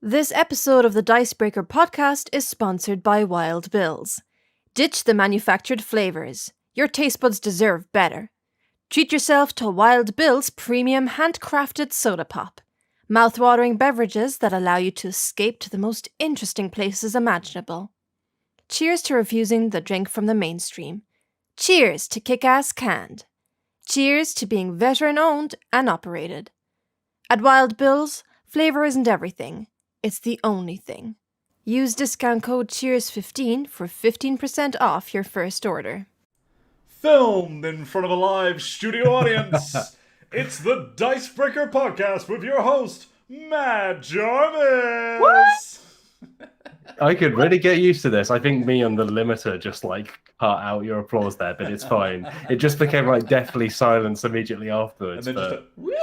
This episode of the Dicebreaker podcast is sponsored by Wild Bill's. Ditch the manufactured flavors. Your taste buds deserve better. Treat yourself to Wild Bill's premium handcrafted soda pop. Mouth-watering beverages that allow you to escape to the most interesting places imaginable. Cheers to refusing the drink from the mainstream. Cheers to kick-ass canned. Cheers to being veteran-owned and operated. At Wild Bill's, flavor isn't everything. It's the only thing. Use discount code CHEERS15 for 15% off your first order. Filmed in front of a live studio audience, it's the Dicebreaker podcast with your host, Matt Jarvis. What? I could really get used to this. I think me and the limiter just cut out your applause there, but it's fine. It just became deathly silence immediately afterwards. And then whoop.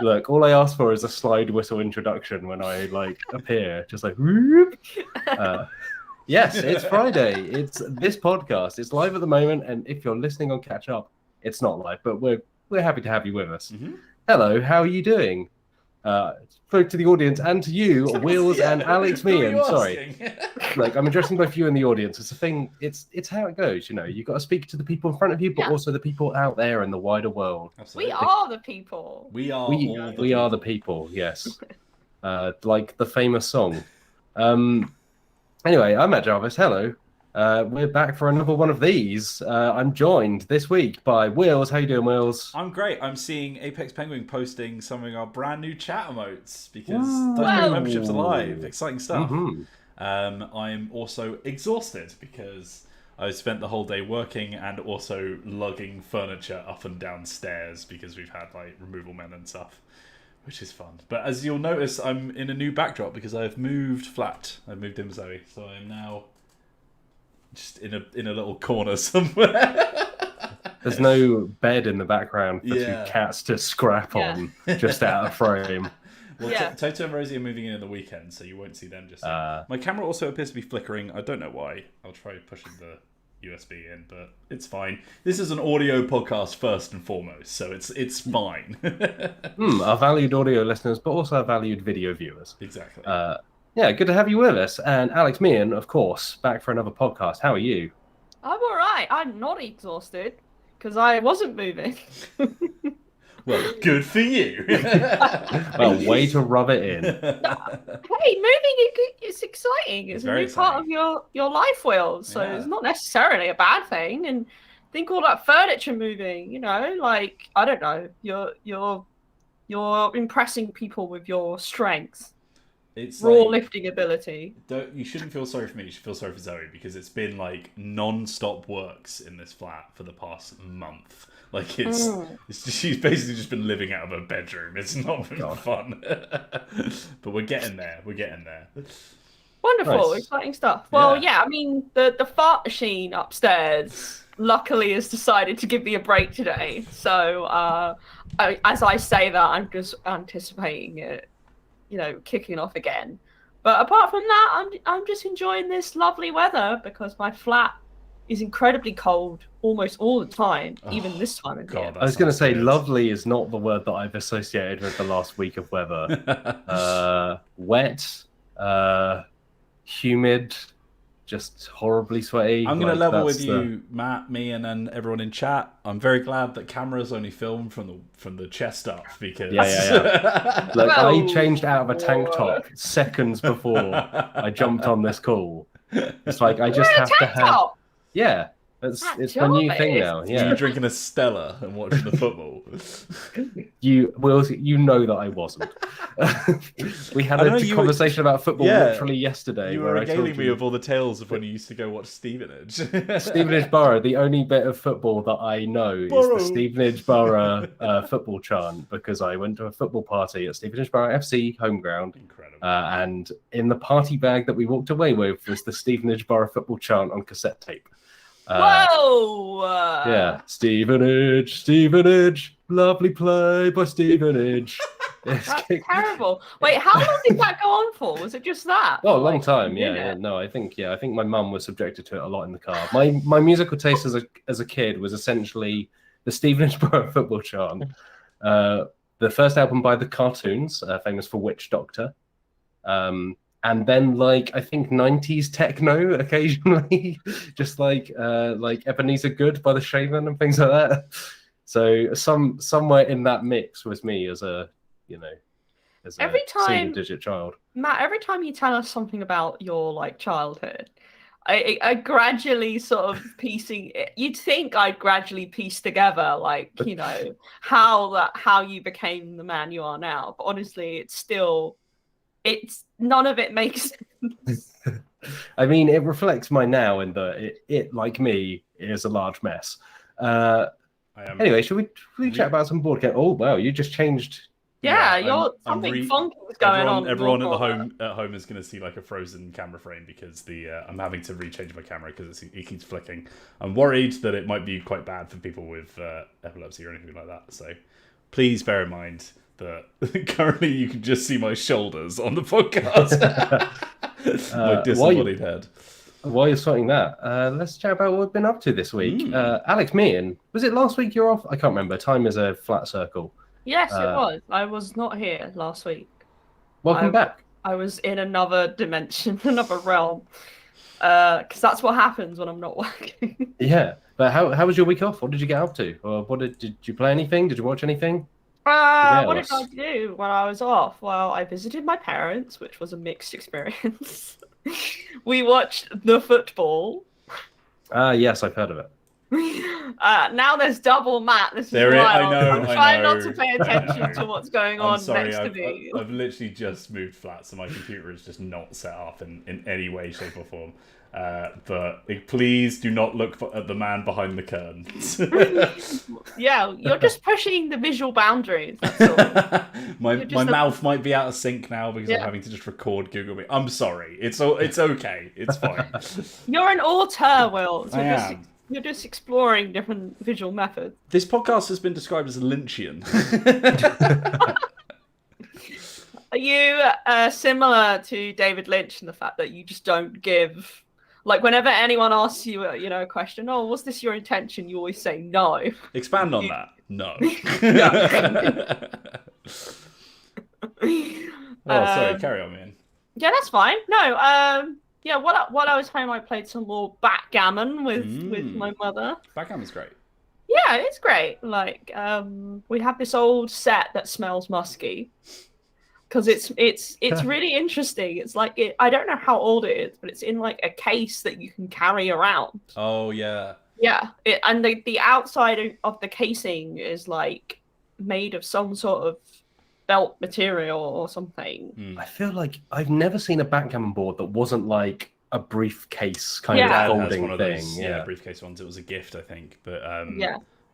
Look, all I asked for is a slide whistle introduction when I appear, just whoop. Yes, it's Friday. It's this podcast. It's live at the moment, and if you're listening on catch up, it's not live, but we're happy to have you with us. Mm-hmm. Hello, how are you doing? Spoke to the audience and to you, Wills and Alex Meehan. Sorry, I'm addressing both you and the audience. It's a thing. It's how it goes. You've got to speak to the people in front of you, but also the people out there in the wider world. Absolutely. We are the people. We are the people. Yes, like the famous song. Anyway, I'm Matt Jarvis. Hello. We're back for another one of these. I'm joined this week by Wills. How you doing, Wills? I'm great. I'm seeing Apex Penguin posting some of our brand new chat emotes because Dicebreaker memberships are live. Exciting stuff. Mm-hmm. I'm also exhausted because I spent the whole day working and also lugging furniture up and down stairs because we've had removal men and stuff, which is fun. But as you'll notice, I'm in a new backdrop because I've moved flat. I've moved in with Zoe, so I'm now just in a little corner somewhere. There's no bed in the background for two cats to scrap on, just out of frame. Well, Toto and Rosie are moving in the weekend, so you won't see them just yet. My camera also appears to be flickering. I don't know why. I'll try pushing the USB in, but it's fine. This is an audio podcast first and foremost, so it's fine. Our valued audio listeners, but also our valued video viewers. Exactly. Good to have you with us. And Alex Meehan, of course, back for another podcast. How are you? I'm all right. I'm not exhausted because I wasn't moving. Well, good for you. Well, way to rub it in. Hey, moving is exciting. It's a new part of your life, Will. So it's not necessarily a bad thing. And think all that furniture moving. I don't know. You're impressing people with your strengths. It's raw lifting ability. You shouldn't feel sorry for me. You should feel sorry for Zoe because it's been non-stop works in this flat for the past month. She's basically just been living out of her bedroom. It's not been fun. But we're getting there. Wonderful, nice. Exciting stuff. Well, I mean, the fart machine upstairs luckily has decided to give me a break today. So as I say that, I'm just anticipating it, kicking off again. But apart from that, I'm just enjoying this lovely weather because my flat is incredibly cold almost all the time, even this time of year. I was going to say, lovely is not the word that I've associated with the last week of weather. Wet, humid, just horribly sweaty. I'm going to level with you, Matt, me, and then everyone in chat. I'm very glad that cameras only film from the chest up because Look, I changed out of a tank top seconds before I jumped on this call. It's I just have to have. Top? Yeah. It's my new thing now. Yeah. You drinking a Stella and watching the football. You know that I wasn't. We had a conversation about football literally yesterday. You were regaling me of all the tales of when you used to go watch Stevenage. Stevenage Borough. The only bit of football that I know is the Stevenage Borough football chant because I went to a football party at Stevenage Borough FC home ground. Incredible. And in the party bag that we walked away with was the Stevenage Borough football chant on cassette tape. Whoa! Yeah, Stevenage, lovely play by Stevenage. That's terrible. Wait, how long did that go on for? Was it just that? Oh, a long time. Yeah. No, I think my mum was subjected to it a lot in the car. My musical taste as a kid was essentially the Stevenage Borough football chant, the the first album by the Cartoons, famous for Witch Doctor. And then I think 90s techno occasionally, just like Ebenezer Good by the Shaman and things like that. So somewhere in that mix was me as a single digit child. Matt, every time you tell us something about your childhood, I gradually sort of you'd think I'd gradually piece together how you became the man you are now. But honestly, it's none of it makes sense. I mean, it reflects my now in that it like me is a large mess. Anyway, should we chat about some board game? Oh wow, you just changed. Yeah, something funky was going on. Everyone at home is going to see a frozen camera frame because I'm having to rechange my camera because it keeps flicking. I'm worried that it might be quite bad for people with epilepsy or anything like that. So please bear in mind that currently you can just see my shoulders on the podcast. My disembodied head. While you're sorting that, let's chat about what we've been up to this week. Alex, Meehan, was it last week you're off? I can't remember. Time is a flat circle. Yes, it was. I was not here last week. Welcome back. I was in another dimension, another realm. Because that's what happens when I'm not working. Yeah, but how was your week off? What did you get up to? Or did you play anything? Did you watch anything? What did I do when I was off? Well, I visited my parents, which was a mixed experience. We watched the football. Yes, I've heard of it. Now there's double Matt. This is wild. I'm trying not to pay attention to what's going on next to me. I've literally just moved flat, so my computer is just not set up in any way, shape, or form. But please do not look at the man behind the curtains. Yeah, you're just pushing the visual boundaries. That's all. my mouth might be out of sync now because I'm having to just record Google Meet. I'm sorry. It's okay. It's fine. You're an auteur, Will. So I am. You're just exploring different visual methods. This podcast has been described as Lynchian. Are you similar to David Lynch in the fact that you just don't give... whenever anyone asks you, a question, oh, was this your intention? You always say no. Expand on that. No. Sorry, carry on, man. Yeah, that's fine. No, while I was home, I played some more backgammon with my mother. Backgammon's great. Yeah, it's great. We have this old set that smells musky. Because it's really interesting. It's I don't know how old it is, but it's in a case that you can carry around. Oh yeah. Yeah, and the outside of the casing is made of some sort of felt material or something. I feel like I've never seen a backgammon board that wasn't a briefcase kind of folding thing. Those, briefcase ones. It was a gift, I think. But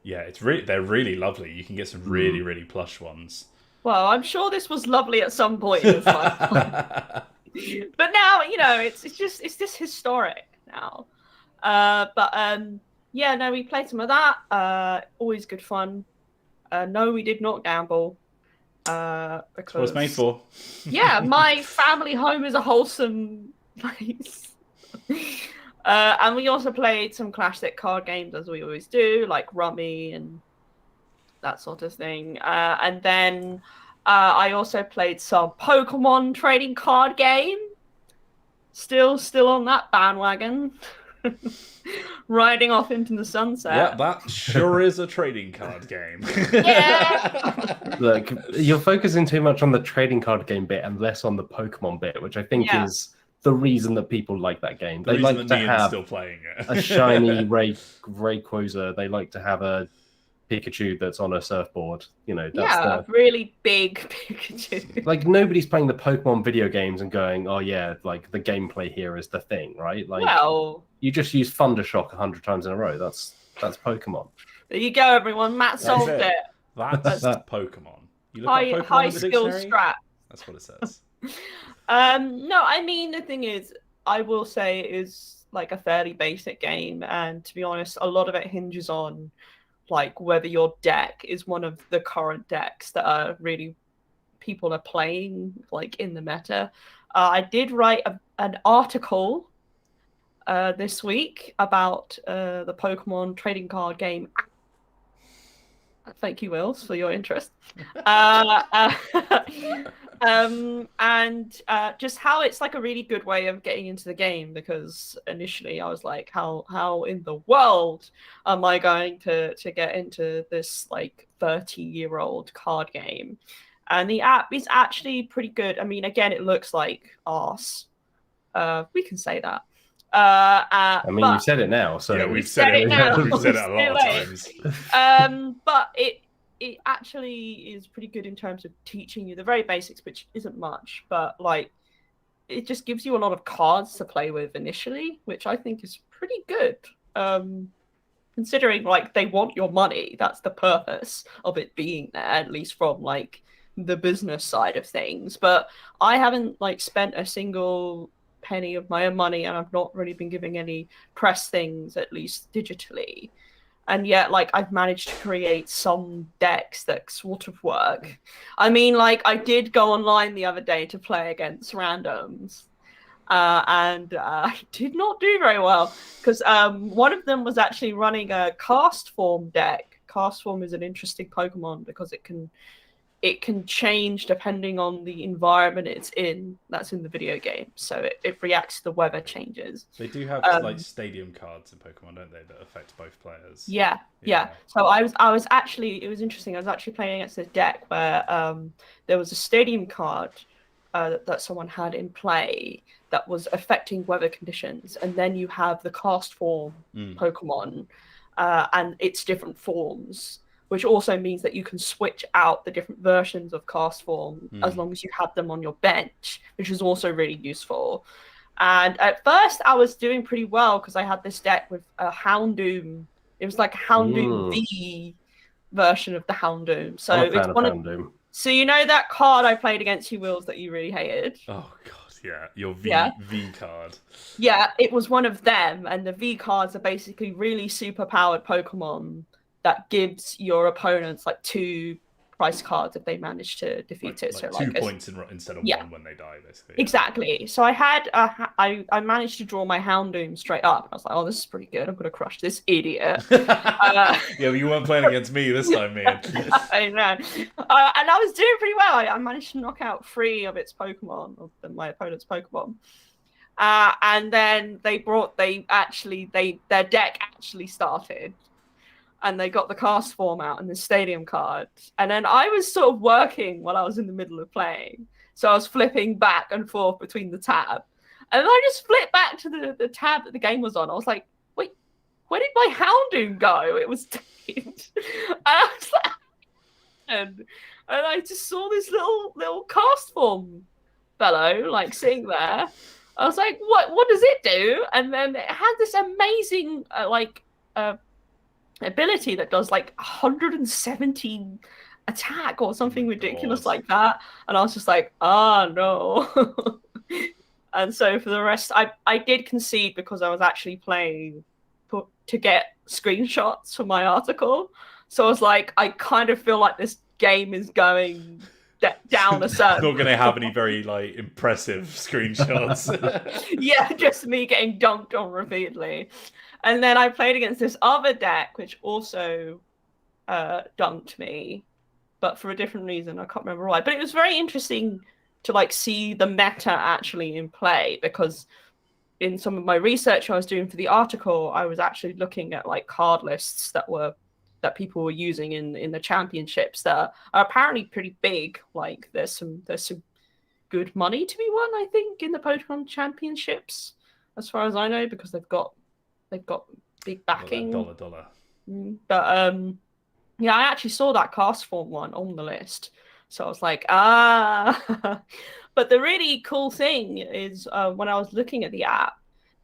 they're really lovely. You can get some really really plush ones. Well, I'm sure this was lovely at some point in its life. But now, it's just historic now. We played some of that. Always good fun. No, we did not gamble. Because that's what it's made for. Yeah, my family home is a wholesome place. And we also played some classic card games, as we always do, like Rummy and that sort of thing. And then I also played some Pokémon trading card game. Still on that bandwagon. Riding off into the sunset. Yeah, that sure is a trading card game. Yeah. Look, you're focusing too much on the trading card game bit and less on the Pokemon bit, which I think is the reason that people like that game. They like to have still playing it. a shiny Rayquaza. They like to have a Pikachu that's on a surfboard. A really big Pikachu. Nobody's playing the Pokemon video games and going, oh yeah, the gameplay here is the thing, right? You just use Thundershock 100 times in a row. That's Pokemon. There you go, everyone. Matt solved it. That's Pokemon. You look high up Pokemon in the skill dictionary? strat. That's what it says. No, I mean, the thing is, I will say it is a fairly basic game, and to be honest, a lot of it hinges on whether your deck is one of the current decks that are really people are playing in the meta. I did write an article this week about the Pokemon trading card game. Thank you, Wills, for your interest. And just how it's like a really good way of getting into the game, because initially I was like, how in the world am I going to get into this like 30-year-old card game? And the app is actually pretty good. I mean, again, it looks like arse. We can say that. I mean, you said it now, so yeah, we've said it now. We've said it a lot of times. But it actually is pretty good in terms of teaching you the very basics, which isn't much, but like it just gives you a lot of cards to play with initially, which I think is pretty good. Considering like they want your money, that's the purpose of it being there, at least from like the business side of things. But I haven't like spent a single penny of my own money, and I've not really been giving any press things, at least digitally. And yet, like, I've managed to create some decks that sort of work. I mean, like, I did go online the other day to play against randoms, and I did not do very well, because one of them was actually running a cast form deck. Cast form is an interesting Pokemon because it can change depending on the environment it's in. That's in the video game, so it reacts to the weather changes. They do have like stadium cards in Pokemon, don't they, that affect both players? Yeah. So I was actually, it was interesting. I was actually playing against a deck where there was a stadium card that someone had in play that was affecting weather conditions, and then you have the cast form Pokemon and its different forms, which also means that you can switch out the different versions of cast form as long as you have them on your bench, which is also really useful. And at first I was doing pretty well because I had this deck with a Houndoom. It was like a Houndoom V version of the Houndoom. So it's one of Houndoom. So you know that card I played against you, Wills, that you really hated? Oh god, yeah. Your V card. Yeah, it was one of them, and the V cards are basically really super powered Pokemon that gives your opponents like 2 price cards if they manage to defeat it. Like so 2 points instead of 1 when they die, basically. Exactly. So I had I managed to draw my Houndoom straight up. I was like, oh, this is pretty good. I'm going to crush this idiot. Yeah, but you weren't playing against me this time, man. I know. And I was doing pretty well. I managed to knock out 3 of its Pokemon, of my opponent's Pokemon. And then their deck actually started. And they got the cast form out and the stadium card. And then I was sort of working while I was in the middle of playing. So I was flipping back and forth between the tab. And I just flipped back to the tab that the game was on. I was like, wait, where did my Houndoom go? It was dead. And I was like, and I just saw this little cast form fellow like sitting there. I was like, what does it do? And then it had this amazing ability that does like 170 attack or something ridiculous like that, and I was just like, no. And so for the rest, I did concede because I was actually playing to get screenshots for my article. So I was like, I kind of feel like this game is going down a certain not going to have any very like impressive screenshots. Yeah, just me getting dunked on repeatedly. And then I played against this other deck, which also dunked me, but for a different reason. I can't remember why. But it was very interesting to like see the meta actually in play, because in some of my research I was doing for the article, I was actually looking at like card lists that people were using in the championships that are apparently pretty big. Like there's some good money to be won, I think, in the Pokemon championships, as far as I know, because they've got big backing. Dollar. But yeah, I actually saw that cast form one on the list, so I was like, But the really cool thing is when I was looking at the app,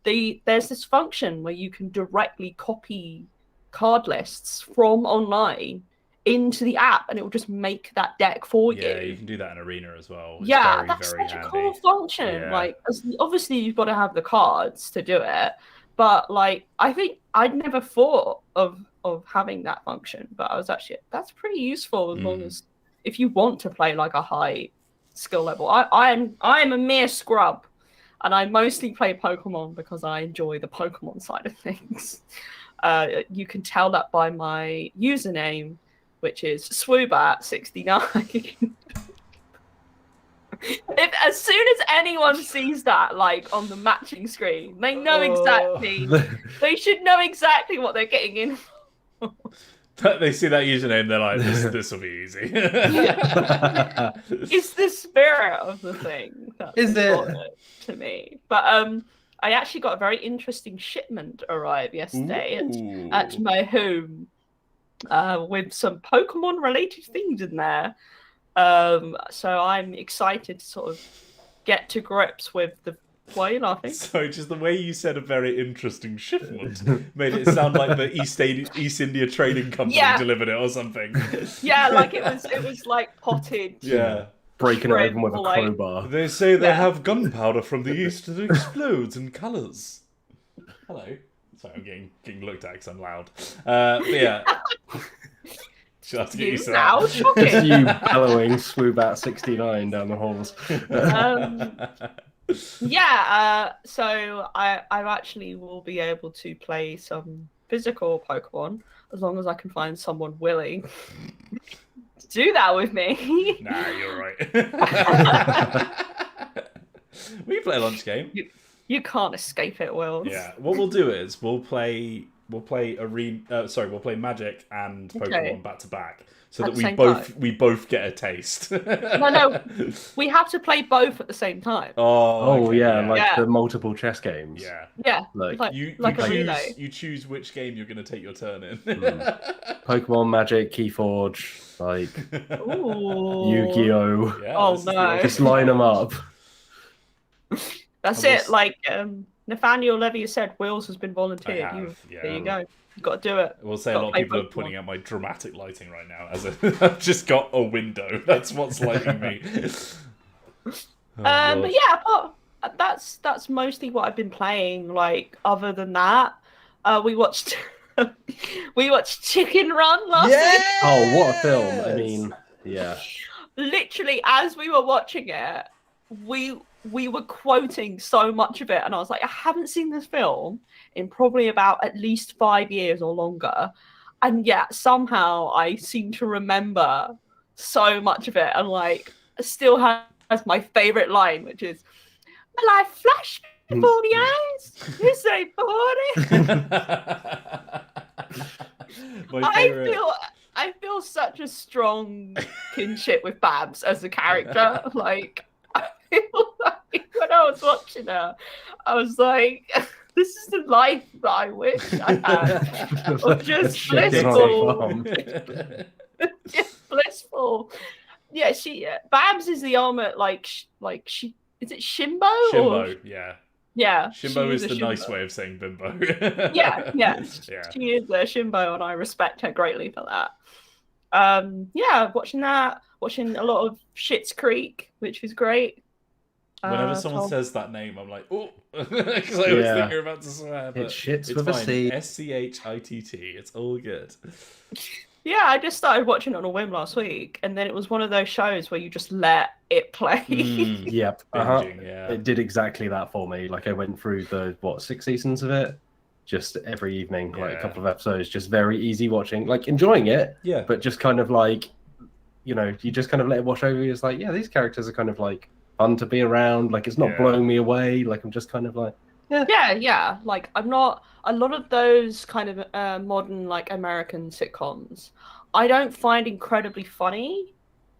there's this function where you can directly copy card lists from online into the app, and it will just make that deck for you. Yeah, you can do that in Arena as well. It's that's very such handy. A cool function. Yeah. Like, obviously you've got to have the cards to do it. But like, I think I'd never thought of having that function, but I was actually, that's pretty useful as long as if you want to play like a high skill level. I am a mere scrub, and I mostly play Pokemon because I enjoy the Pokemon side of things. You can tell that by my username, which is Swoobat 69. As soon as anyone sees that, like on the matching screen, they know exactly. They should know exactly what they're getting in. They see that username, they're like, "This will be easy." It's the spirit of the thing. Is it to me? But I actually got a very interesting shipment arrive yesterday at my home with some Pokemon related things in there. So I'm excited to sort of get to grips with the. Why are you laughing? So just the way you said a very interesting shipment made it sound like the East India Trading Company delivered it or something. Yeah, like it was like potted. Yeah. Breaking it open with a crowbar. They say they have gunpowder from the east that explodes in colours. Hello. Sorry, I'm getting looked at because I'm loud. But yeah. She'll have to get used to now, that. shocking. It's you bellowing Swoobat 69 down the halls. So I actually will be able to play some physical Pokemon as long as I can find someone willing to do that with me. Nah, you're right. We play a lunch game. You can't escape it, Will. Yeah. What we'll do is we'll play Magic and Pokemon back to back, so that we both get a taste. No, we have to play both at the same time. The multiple chess games. Yeah. Like you a choose, relay. you choose which game you're going to take your turn in. Pokemon, Magic, Keyforge, like Ooh. Yu-Gi-Oh. Yeah, Oh no! Just line them up. That's it. Like Nathaniel Levy said, Wills has been volunteered. There you go. You've got to do it. We'll say a lot of people are pointing out my dramatic lighting right now, as I've just got a window. That's what's lighting me. But yeah, that's mostly what I've been playing. Like, other than that, we watched Chicken Run last week. Oh, what a film! I mean, yeah. Literally, as we were watching it, we were quoting so much of it, and I was like, I haven't seen this film in probably about at least 5 years or longer, and yet somehow I seem to remember so much of it, and like still has my favorite line, which is, "My life flashed before the eyes. Is a body." I feel such a strong kinship with Babs as a character. Like, I feel like when I was watching her, I was like, this is the life that I wish I had. Of just blissful. Just blissful. Yeah, Babs is the ultimate, like she, is it Shimbo? Shimbo, yeah. Yeah. Shimbo is the nice way of saying bimbo. Yeah. She is a Shimbo, and I respect her greatly for that. Watching that, watching a lot of Schitt's Creek, which is great. Whenever someone says that name, I'm like, oh, because I always think you're about to swear. But it's Shits it's with fine. a C. SCHITT. It's all good. Yeah, I just started watching it on a whim last week, and then it was one of those shows where you just let it play. Yep. Binging, yeah. It did exactly that for me. Like, I went through the 6 seasons of it, just every evening, like a couple of episodes, just very easy watching, like enjoying it. Yeah. But just kind of like, you just kind of let it wash over you. It's like, yeah, these characters are kind of like fun to be around. Like, it's not blowing me away. Like, I'm just kind of like, yeah. Like, I'm not a lot of those kind of modern, like, American sitcoms. I don't find incredibly funny,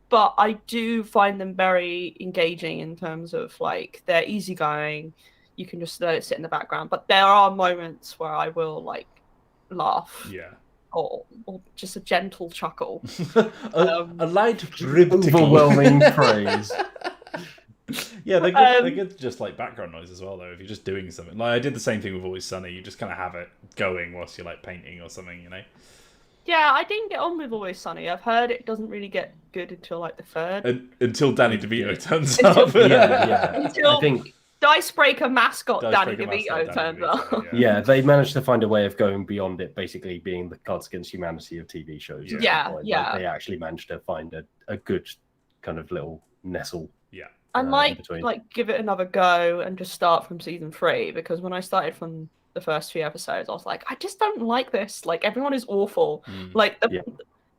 but I do find them very engaging in terms of, like, they're easygoing. You can just let it sit in the background. But there are moments where I will, like, laugh. Yeah. Or just a gentle chuckle. a light overwhelming praise. Yeah, they're good just like background noise as well, though. If you're just doing something, like I did the same thing with Always Sunny. You just kind of have it going whilst you're like painting or something, Yeah, I didn't get on with Always Sunny. I've heard it doesn't really get good until like the third. Until Danny DeVito turns up. Until I think Dicebreaker mascot Danny DeVito turns up. Yeah, they managed to find a way of going beyond it, basically being the Cards Against Humanity of TV shows. Yeah. Like, they actually managed to find a good kind of little nestle. Yeah. And like give it another go and just start from season 3, because when I started from the first few episodes, I was like, I just don't like this. Like, everyone is awful. Like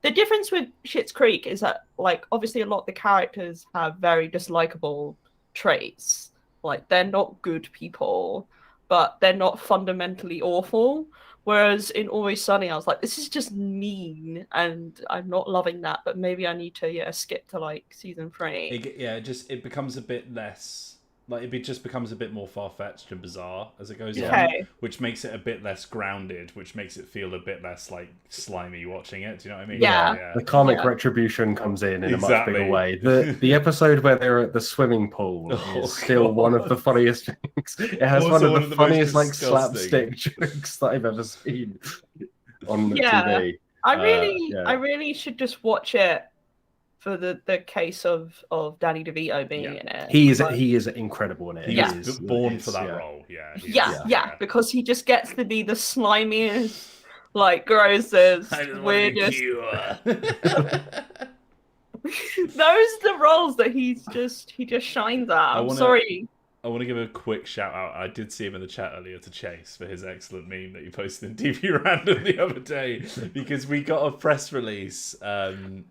the difference with Schitt's Creek is that, like, obviously a lot of the characters have very dislikable traits. Like, they're not good people, but they're not fundamentally awful. Whereas in Always Sunny, I was like, this is just mean, and I'm not loving that. But maybe I need to skip to like season 3. It becomes a bit less. Like, it just becomes a bit more far-fetched and bizarre as it goes on, which makes it a bit less grounded, which makes it feel a bit less, like, slimy watching it. Do you know what I mean? Yeah. The karmic retribution comes in a much bigger way. The episode where they're at the swimming pool is still one of the funniest things. It has Also one of the funniest, like, disgusting slapstick jokes that I've ever seen on TV. I really should just watch it for the case of Danny DeVito being in it. He is incredible in it. He was born for that role. Because he just gets to be the slimiest, like, grossest, weirdest. Those are the roles that he just shines at. I'm sorry. I want to give a quick shout out. I did see him in the chat earlier to Chase for his excellent meme that he posted in TV Random the other day, because we got a press release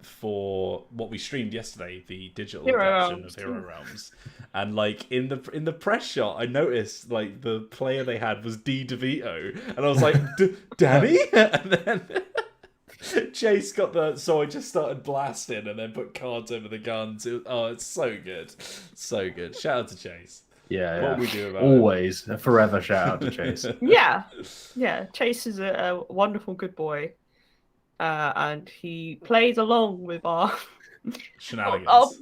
for what we streamed yesterday, the digital adaptation of Hero Realms, and like in the press shot, I noticed like the player they had was D DeVito, and I was like, Danny, and then Chase got so I just started blasting and then put cards over the guns. It's so good, so good. Shout out to Chase. What we do about always a forever shout out to Chase. Chase is a wonderful good boy, and he plays along with our shenanigans.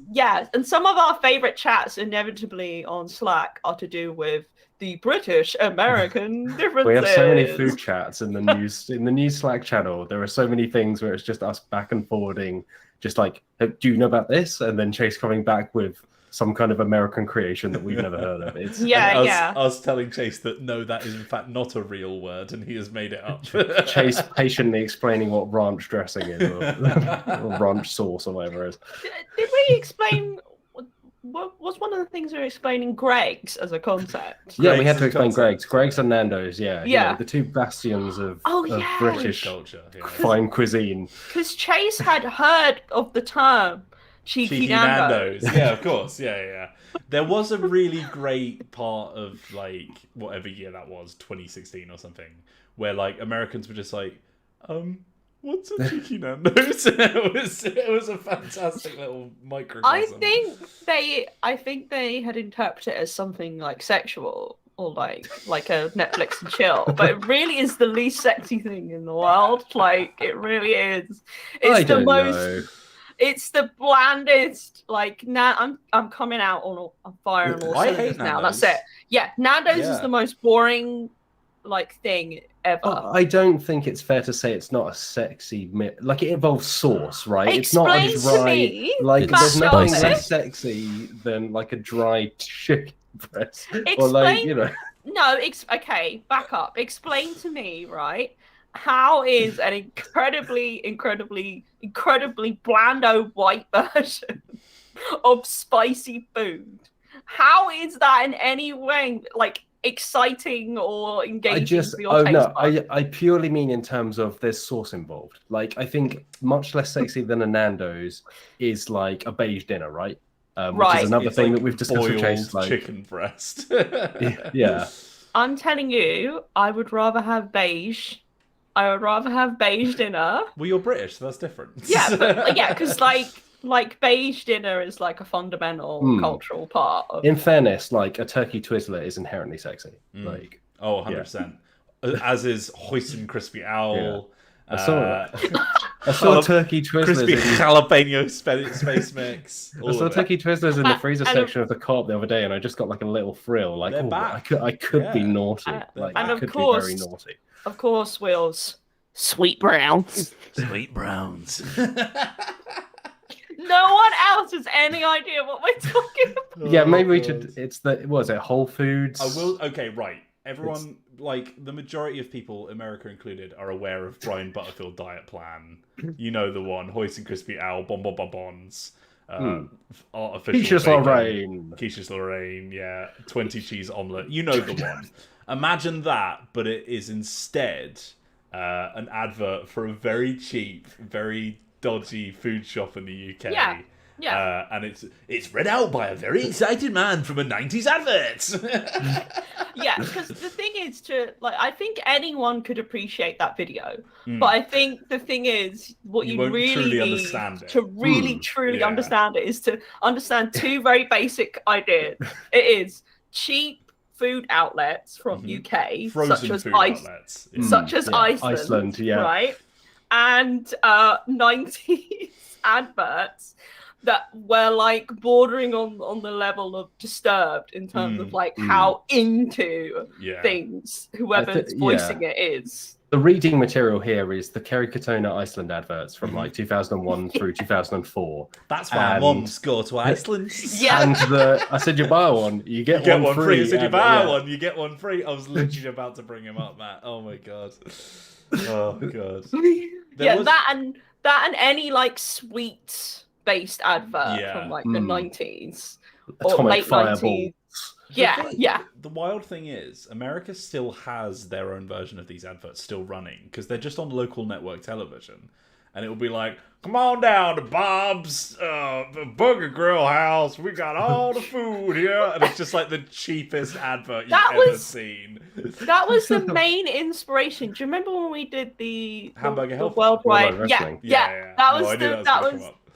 And some of our favorite chats inevitably on Slack are to do with the British American differences. We have so many food chats in the news Slack channel. There are so many things where it's just us back and forwarding, just like, do you know about this? And then Chase coming back with some kind of American creation that we've never heard of. It's us telling Chase that no, that is in fact not a real word, and he has made it up. Chase patiently explaining what ranch dressing is, or ranch sauce, or whatever it is. Did we explain? What was one of the things we were explaining? Greg's as a concept. Yeah, we had to explain Greg's. Greg's and Nando's. Yeah, the two bastions of British culture, fine cuisine. Because Chase had heard of the term Cheeky Nando's. Yeah, of course. Yeah. There was a really great part of, like, whatever year that was, 2016 or something, where, like, Americans were just like, what's a Cheeky Nando's? it was a fantastic little microcosm. I think they had interpreted it as something like sexual or like a Netflix and chill, but it really is the least sexy thing in the world. Like, it really is. It's the blandest. Like, now I'm coming out on fire and all cylinders now. That's it. Yeah, Nando's is the most boring, like, thing ever. I don't think it's fair to say it's not a sexy. Like, it involves sauce, right? It's not a dry. To me, like, there's nothing less sexy than like a dry chicken breast, or like, you know. No, okay, back up. Explain to me, right? How is an incredibly blando white version of spicy food? How is that in any way, like, exciting or engaging for your taste bud? I purely mean in terms of there's sauce involved. Like, I think much less sexy than a Nando's is like a beige dinner, right? Which is another thing, like, that we've discussed with Chase, like chicken breast. Yeah. I'm telling you, I would rather have beige dinner. Well, you're British, so that's different. Yeah, but because like beige dinner is like a fundamental cultural part of. In fairness, like, a turkey Twizzler is inherently sexy. Like, 100%. As is hoisin and crispy owl. I saw turkey Twizzlers. Crispy jalapeno space mix. I saw turkey Twizzlers in the freezer section of the co-op the other day, and I just got like a little thrill. Like, I could be naughty. I could be very naughty. Of course, Will's sweet browns. Sweet browns. No one else has any idea what we're talking about. Yeah, maybe we should. Was it Whole Foods? I will. Okay, right. Everyone, like, the majority of people, America included, are aware of Brian Butterfield diet plan. You know the one: hoisin crispy owl, bonbons. Artificial Quiche's Lorraine, 20 cheese omelette. You know the one. Imagine that, but it is instead an advert for a very cheap, very dodgy food shop in the UK. Yeah. Yeah. And it's read out by a very excited man from a 90s advert. Yeah, because the thing is I think anyone could appreciate that video, but I think the thing is what you really truly need understand it. to really truly understand it is to understand two very basic ideas. It is cheap food outlets from UK, Frozen such as food outlets. Yeah. such as Iceland, right? And 90s adverts that were like bordering on the level of disturbed in terms of like how into things whoever's voicing it is. The reading material here is the Kerry Katona Iceland adverts from like 2001 through 2004. That's why moms go to Iceland. Yeah. And I said you buy one, you get one free. I said you buy one, you get one free. I was literally about to bring him up, Matt. Oh my god. Oh god. That and any like sweet based advert from like the 90s or late Fireball. 90s. Yeah. The wild thing is, America still has their own version of these adverts still running because they're just on local network television, and it will be like, "Come on down to Bob's Burger Grill House. We got all the food here," and it's just like the cheapest advert you've ever seen. That was the main inspiration. Do you remember when we did the Hamburger Helper worldwide? Yeah. That was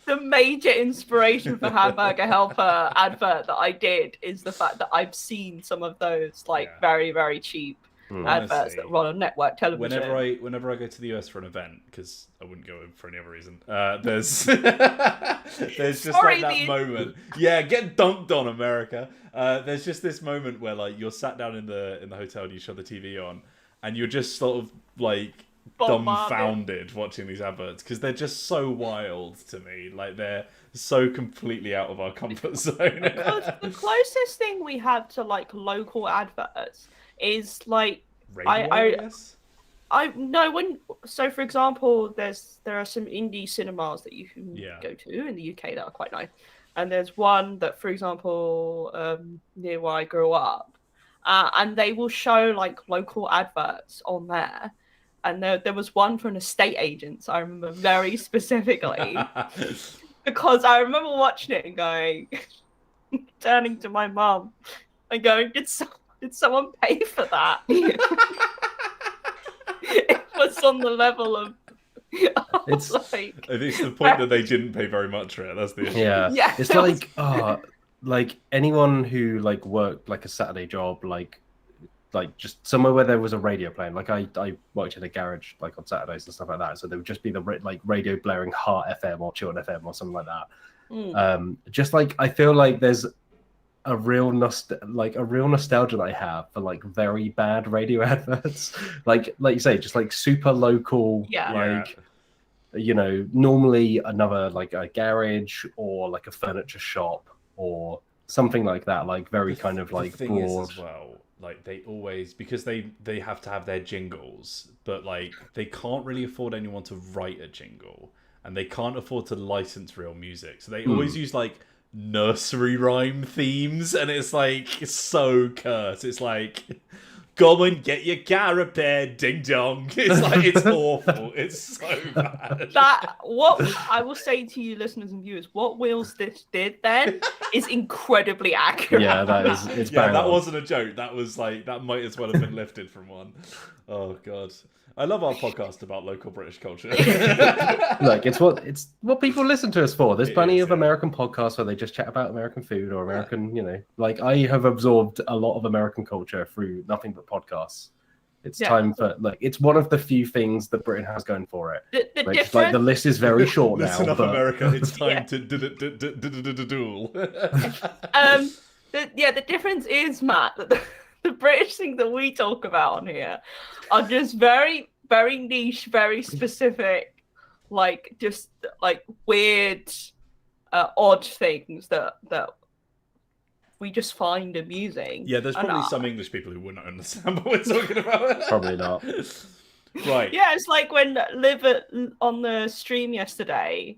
the major inspiration for Hamburger Helper advert that I did is the fact that I've seen some of those very, very cheap adverts that run on network television. Whenever I go to the US for an event, because I wouldn't go for any other reason, there's just that moment. Yeah, get dunked on, America. There's just this moment where like you're sat down in the hotel and you shut the TV on, and you're just sort of like dumbfounded watching these adverts because they're just so wild to me. Like they're so completely out of our comfort zone. Because the closest thing we have to like local adverts is like radio, so for example there are some indie cinemas that you can go to in the UK that are quite nice, and there's one that for example near where I grew up, and they will show like local adverts on there. And there was one for an estate agent, I remember very specifically. Because I remember watching it and going, turning to my mum and going, did someone pay for that? It was on the level of... It's the point that they didn't pay very much for it. That's the issue. Yeah. It's like anyone who like worked like a Saturday job, like just somewhere where there was a radio playing. Like I worked in a garage like on Saturdays and stuff like that, so there would just be the like radio blaring Heart FM or Chiltern FM or something like that. Just like I feel like there's a real nostalgia that I have for like very bad radio adverts, like you say, just like super local, you know, normally another like a garage or like a furniture shop or something like that, like very kind of like broad. As well, like they always, because they have to have their jingles, but like they can't really afford anyone to write a jingle, and they can't afford to license real music, so they always use like nursery rhyme themes, and it's like it's so cursed. It's like, go and get your car repaired, ding dong. It's like, it's awful. It's so bad. What I will say to you, listeners and viewers, what Will Stitch did then is incredibly accurate. Yeah, it's yeah, that wasn't a joke. That was like, that might as well have been lifted from one. Oh god. I love our podcast about local British culture. Look, it's what people listen to us for. There's plenty of American podcasts where they just chat about American food or American, you know, like I have absorbed a lot of American culture through nothing but podcasts. It's time for, like, it's one of the few things that Britain has going for it. Like the list is very short now. Listen up, America. It's time to duel. The difference is, Matt, that the British thing that we talk about on here are just very, very niche, very specific, like just like weird, odd things that we just find amusing. Yeah, there's probably some English people who wouldn't understand what we're talking about. Probably not. Right. Yeah, it's like when Liv on the stream yesterday,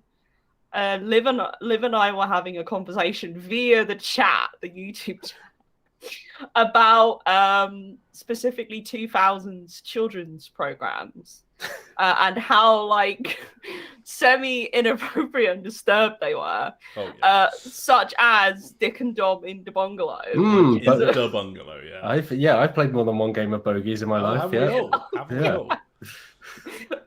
Liv and I were having a conversation via the chat, the YouTube chat, about specifically 2000s children's programs, and how like semi-inappropriate and disturbed they were, such as Dick and Dom in the Bungalow. In the Bungalow, yeah. I've played more than one game of bogeys in my life. Have we all?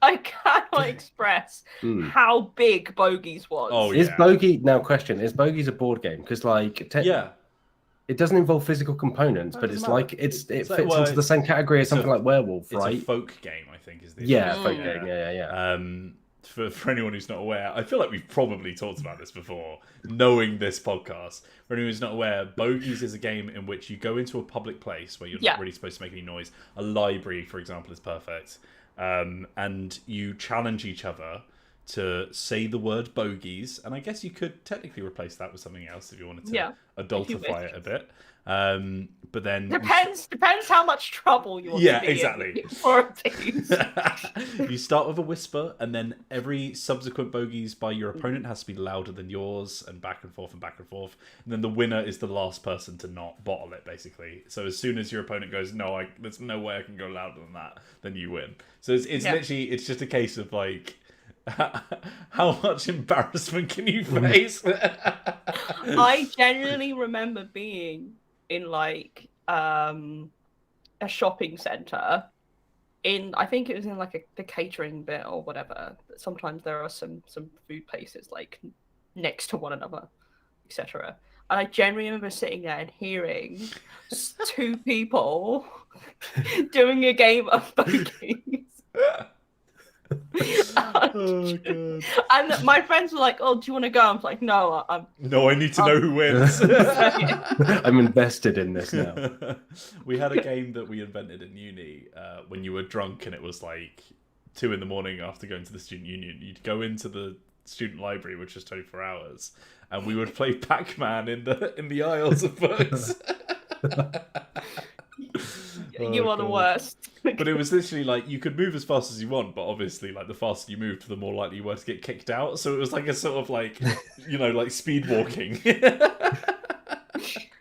I cannot express how big Bogies was. Oh, Is Bogey now? Question: is Bogies a board game? Because like, it doesn't involve physical components, but it's like it fits into the same category as something like Werewolf, right? It's a folk game, I think, is the folk game. Yeah. For anyone who's not aware, I feel like we've probably talked about this before, knowing this podcast. For anyone who's not aware, Bogies is a game in which you go into a public place where you're not really supposed to make any noise. A library, for example, is perfect. And you challenge each other to say the word bogeys. And I guess you could technically replace that with something else if you wanted to adultify it a bit. But then depends how much trouble you want to be exactly. For You start with a whisper, and then every subsequent bogeys by your opponent has to be louder than yours, and back and forth and back and forth. And then the winner is the last person to not bottle it, basically. So as soon as your opponent goes, no, there's no way I can go louder than that, then you win. So it's literally, it's just a case of like, how much embarrassment can you face? I genuinely remember being in like a shopping centre I think it was in like the catering bit or whatever. Sometimes there are some food places like next to one another, etc. And I genuinely remember sitting there and hearing two people doing a game of bogeys. And my friends were like, "Oh, do you want to go?" I'm like, "No, I need to know who wins." I'm invested in this now. We had a game that we invented in uni when you were drunk, and it was like 2 a.m. after going to the student union. You'd go into the student library, which was 24 hours, and we would play Pac-Man in the aisles of books. You are the worst. But it was literally like you could move as fast as you want, but obviously like the faster you moved, the more likely you were to get kicked out. So it was like a sort of like, like speed walking.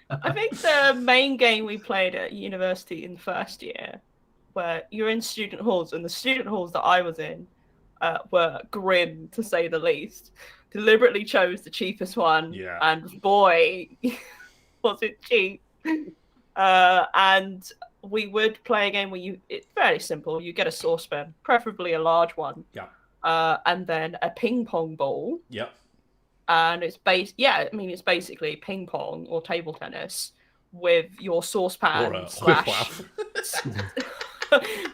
I think the main game we played at university in the first year, where you're in student halls, and the student halls that I was in were grim to say the least. Deliberately chose the cheapest one, and boy, was it cheap. And we would play a game where it's fairly simple. You get a saucepan, preferably a large one. Yeah. And then a ping pong ball. Yep. And it's basically ping pong or table tennis with your saucepan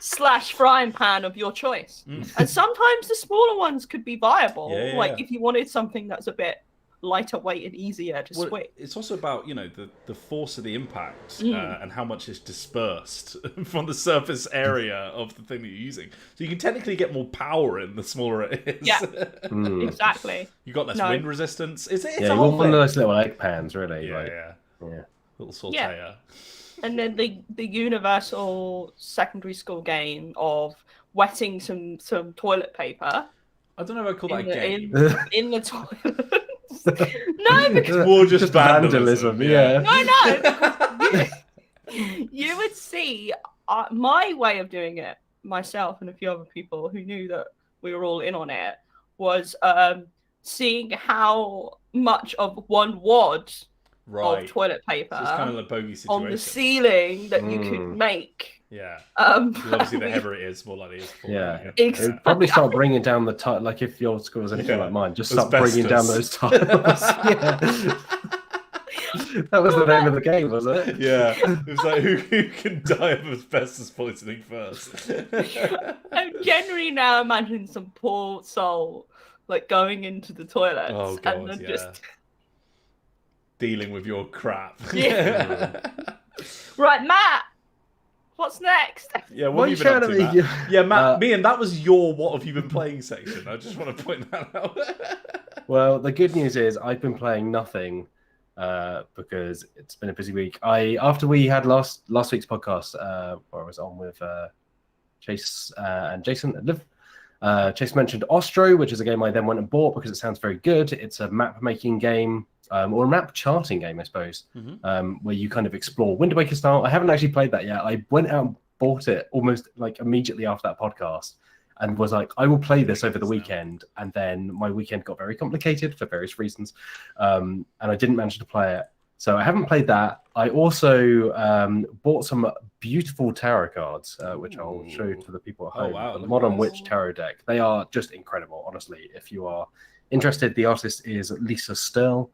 slash frying pan of your choice. And sometimes the smaller ones could be viable. If you wanted something that's a bit lighter weight and easier to switch. It's also about the force of the impact and how much is dispersed from the surface area of the thing that you're using. So you can technically get more power in the smaller it is. Yeah, exactly. You got less wind resistance. It's you want one of those little egg pans, really. Yeah. Little sauteer. Yeah. And then the universal secondary school game of wetting some toilet paper. I don't know if I call that a game. In the toilet. No, because it's more just vandalism. Yeah. No. You would see my way of doing it, myself and a few other people who knew that we were all in on it, was seeing how much of one wad of toilet paper so it's kind of like bogey situation on the ceiling that you could make. Yeah. Obviously, the heavier it is, more likely it is. It would probably start bringing down the tile. Like if your school was anything like mine, just start bringing down those tiles. That was the name of the game, was it? Yeah. It was like who can die of asbestos poisoning first? I'm generally now imagining some poor soul like going into the toilet and then just dealing with your crap. Right, Matt. What's next? Yeah, what have you been up to, Matt? Yeah, Matt, Meehan, that was your what have you been playing section. I just want to point that out. Well, the good news is I've been playing nothing because it's been a busy week. After we had last week's podcast, where I was on with Chase and Jason and Liv, Chase mentioned Ostro, which is a game I then went and bought because it sounds very good. It's a map-making game. Or a map charting game, I suppose, where you kind of explore Wind Waker style. I haven't actually played that yet. I went out and bought it almost like immediately after that podcast, and was like, I will play this over the weekend. And then my weekend got very complicated for various reasons. And I didn't manage to play it. So I haven't played that. I also bought some beautiful tarot cards, which I'll show to the people at home. Wow, The Modern Witch Tarot deck. They are just incredible, honestly. If you are interested, the artist is Lisa Sterl.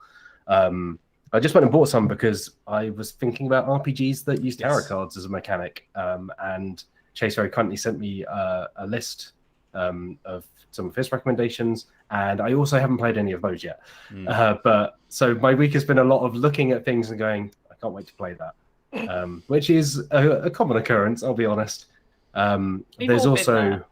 I just went and bought some because I was thinking about RPGs that use tarot cards as a mechanic. And Chase very kindly sent me a list of some of his recommendations, and I also haven't played any of those yet. But so my week has been a lot of looking at things and going, I can't wait to play that, which is a common occurrence, I'll be honest. There's also...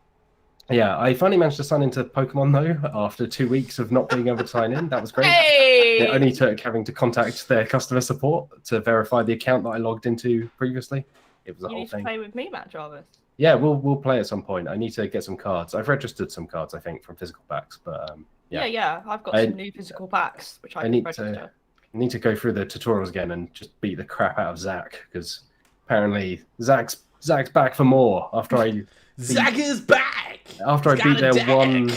Yeah, I finally managed to sign into Pokemon, though, after 2 weeks of not being able to sign in. That was great. Hey! It only took having to contact their customer support to verify the account that I logged into previously. It was a whole You need thing. to play with me, Matt Jarvis. Yeah, we'll play at some point. I need to get some cards. I've registered some cards, I think, from physical packs, but Yeah. I've got some new physical packs, which I can register. I need to go through the tutorials again and just beat the crap out of Zach, because apparently Zach's back for more after I... Zach is back! After I beat their one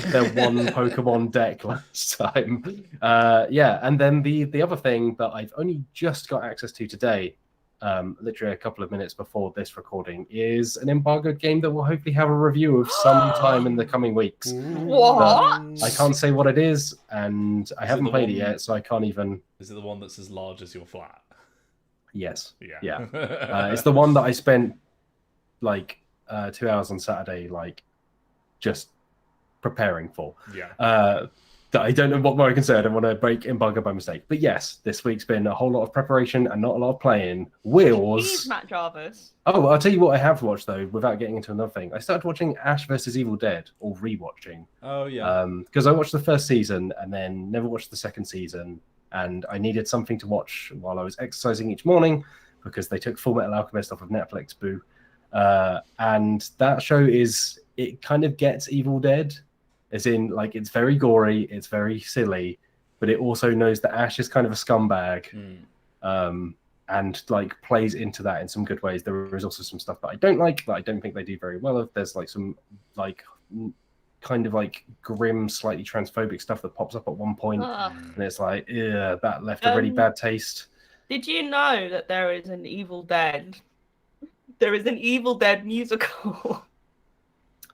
Pokemon deck last time. And then the other thing that I've only just got access to today, literally a couple of minutes before this recording, is an embargoed game that we'll hopefully have a review of sometime in the coming weeks. What? I can't say what it is, and I haven't played it yet, so I can't even... Is it the one that's as large as your flat? Yes. Yeah. It's the one that I spent like 2 hours on Saturday, like, just preparing for. That I don't know what more I can say. I don't want to break embargo by mistake. But yes, this week's been a whole lot of preparation and not a lot of playing. Wheels. Matt Jarvis. Oh, I'll tell you what I have watched, though, without getting into another thing. I started watching Ash vs. Evil Dead, or rewatching. Oh, yeah. Because I watched the first season and then never watched the second season. And I needed something to watch while I was exercising each morning because they took Full Metal Alchemist off of Netflix, boo. And that show it kind of gets Evil Dead, as in, like, it's very gory, it's very silly, but it also knows that Ash is kind of a scumbag, and like plays into that in some good ways. There is also some stuff that I don't like, that I don't think they do very well of. There's like some like kind of like grim, slightly transphobic stuff that pops up at one point, and it's like, yeah, that left a really bad taste. Did you know that there is an Evil Dead? There is an Evil Dead musical.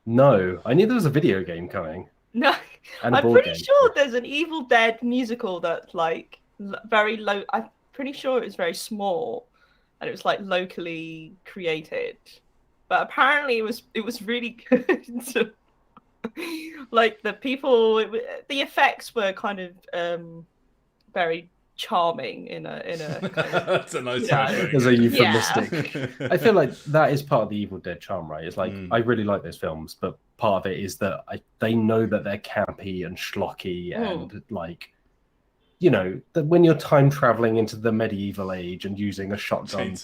No, I knew there was a video game coming. No, I'm pretty sure there's an Evil Dead musical that's like very low. I'm pretty sure it was very small, and it was like locally created. But apparently, it was really good. Like the people, the effects were kind of very charming in a kind of, that's a nice as a euphemistic. I feel like that is part of the Evil Dead charm, right? It's like I really like those films, but part of it is that they know that they're campy and schlocky and like, you know, that when you're time traveling into the medieval age and using a shotgun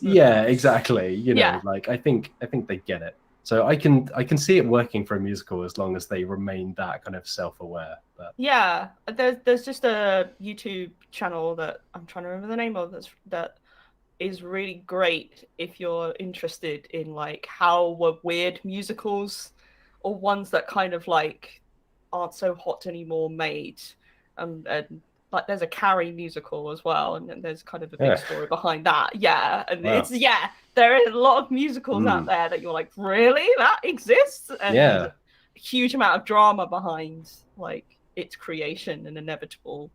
yeah, exactly, you know, like I think they get it. So I can see it working for a musical as long as they remain that kind of self-aware. But yeah, there's just a YouTube channel that I'm trying to remember the name of that is really great if you're interested in like how were weird musicals or ones that kind of like aren't so hot anymore made, and like there's a Carrie musical as well, and then there's kind of a big story behind that. Yeah, and it's there is a lot of musicals out there that you're like, really, that exists, and a huge amount of drama behind like its creation and inevitable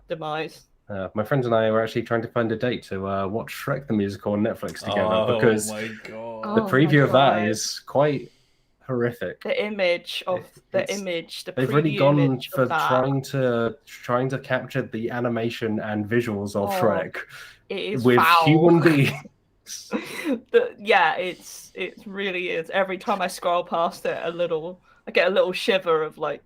demise. My friends and I were actually trying to find a date to watch Shrek the musical on Netflix together because the preview of that is quite horrific. The image, they've really gone for trying to capture the animation and visuals of Shrek with human beings. It really is. Every time I scroll past it, I get a little shiver of like.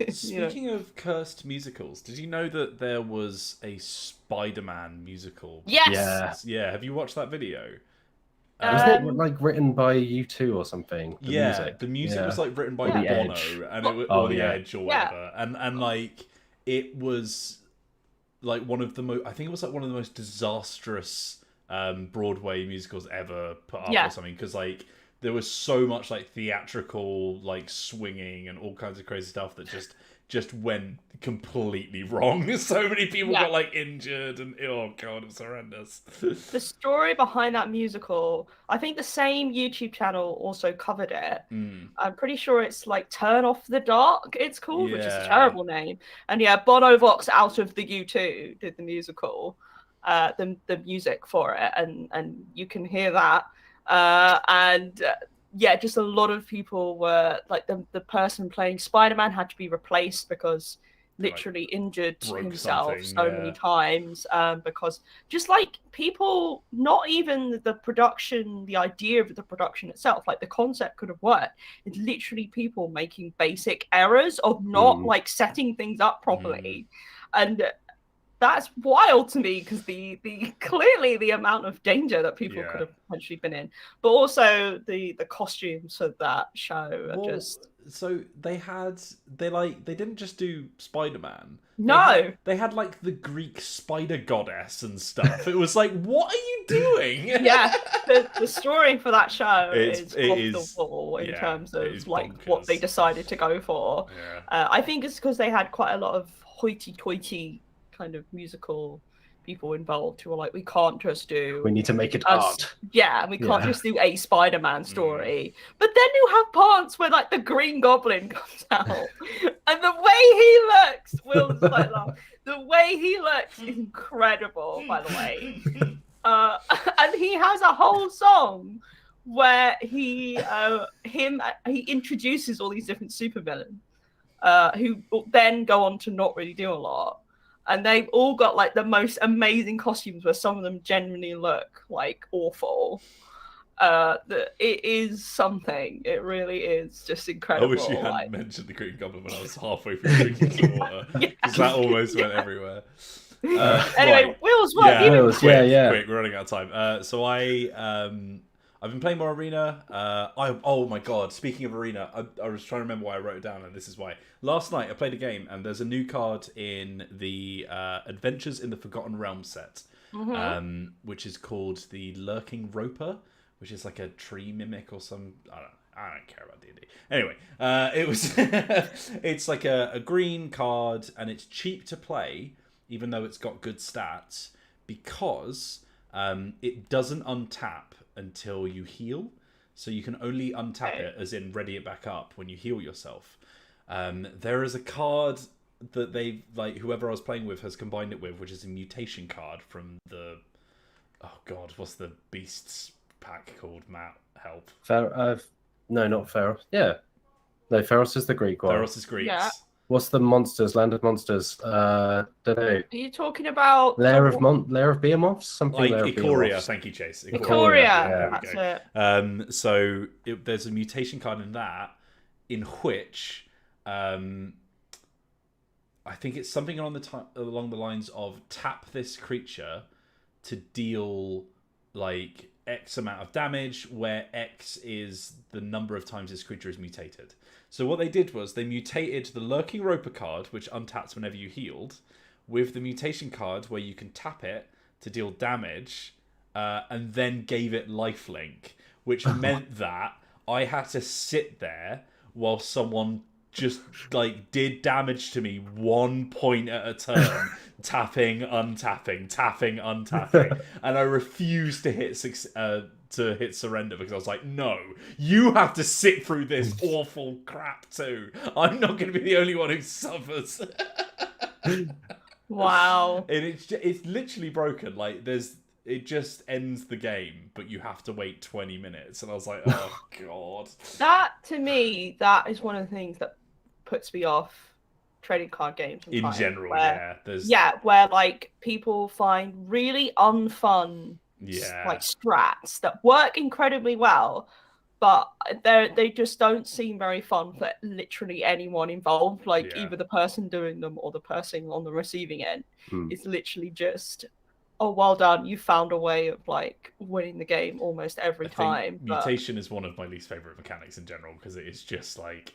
Speaking of cursed musicals, did you know that there was a Spider-Man musical? Yes. Yeah. Have you watched that video? Wasn't it like written by U2 or something? The music was like written by Bono, and it was The Edge or whatever, and like it was like one of the I think it was like one of the most disastrous Broadway musicals ever put up or something, because like there was so much like theatrical like swinging and all kinds of crazy stuff that just went completely wrong. So many people got like injured and oh god, it was horrendous. The story behind that musical, I think the same YouTube channel also covered it. I'm pretty sure it's like Turn Off the Dark it's called, which is a terrible name. And Bono Vox out of the U2 did the musical, the music for it, and you can hear that. Just a lot of people were like the person playing Spider-Man had to be replaced because literally injured himself so many times, because just like people, not even the production, the idea of the production itself, like the concept could have worked. It's literally people making basic errors of not like setting things up properly. And that's wild to me because the clearly the amount of danger that people could have potentially been in, but also the costumes of that show are just. So they didn't just do Spider-Man. No, they had like the Greek spider goddess and stuff. It was like, what are you doing? the story for that show is off the wall in terms of like what they decided to go for. I think it's because they had quite a lot of hoity-toity kind of musical people involved who are like, we can't just do. We need to make it art. Yeah, we can't just do a Spider-Man story. But then you have parts where like the Green Goblin comes out, and the way he looks, Will's like, the way he looks is incredible. By the way, and he has a whole song where he introduces all these different supervillains, who then go on to not really do a lot. And they've all got like the most amazing costumes where some of them genuinely look like awful. It is something. It really is just incredible. I wish you hadn't mentioned the Green Goblin when I was halfway through drinking some water. Because that almost went everywhere. Anyway, Will's what? Quick, we're running out of time. So I've been playing more Arena. Oh my god, speaking of Arena, I was trying to remember why I wrote it down, and this is why. Last night I played a game, and there's a new card in the Adventures in the Forgotten Realms set, which is called the Lurking Roper, which is like a tree mimic or some... I don't care about D&D. Anyway, it's like a green card, and it's cheap to play, even though it's got good stats, because it doesn't untap until you heal. So you can only untap it, as in ready it back up, when you heal yourself. There is a card that they, like, whoever I was playing with has combined it with, which is a mutation card from the... Oh god, what's the Beasts pack called? Matt, help. No, not Pharos. Yeah. No, Pharos is the Greek one. Pharos is Greeks. Yeah. What's the monsters? Land of Monsters. Don't know. Are you talking about Lair of Behemoths? Something like Lair of Ikoria. Behemoths. Thank you, Chase. Ikoria. That's it. So there's a mutation card in that, in which I think it's something along the lines of tap this creature to deal like X amount of damage, where X is the number of times this creature is mutated. So what they did was they mutated the Lurking Roper card, which untaps whenever you healed, with the mutation card where you can tap it to deal damage, and then gave it lifelink, which meant that I had to sit there while someone just like did damage to me 1 point at a turn, tapping, untapping, and I refused to hit surrender because I was like, no, you have to sit through this awful crap too. I'm not going to be the only one who suffers. Wow. And it's literally broken. Like it just ends the game, but you have to wait 20 minutes. And I was like, oh god. That to me, that is one of the things that puts me off trading card games in general. Where like people find really unfun like strats that work incredibly well, but they just don't seem very fun for literally anyone involved, like either the person doing them or the person on the receiving end. It's literally just oh, well done, you found a way of like winning the game almost every time. Mutation is one of my least favorite mechanics in general, because it is just like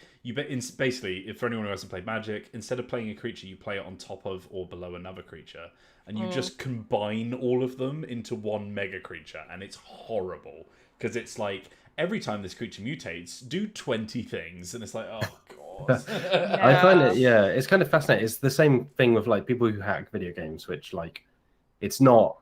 basically, if for anyone who hasn't played Magic, instead of playing a creature, you play it on top of or below another creature, and you just combine all of them into one mega creature, and it's horrible because it's like every time this creature mutates, do 20 things, and it's like, oh god. I find it, it's kind of fascinating. It's the same thing with like people who hack video games, which like it's not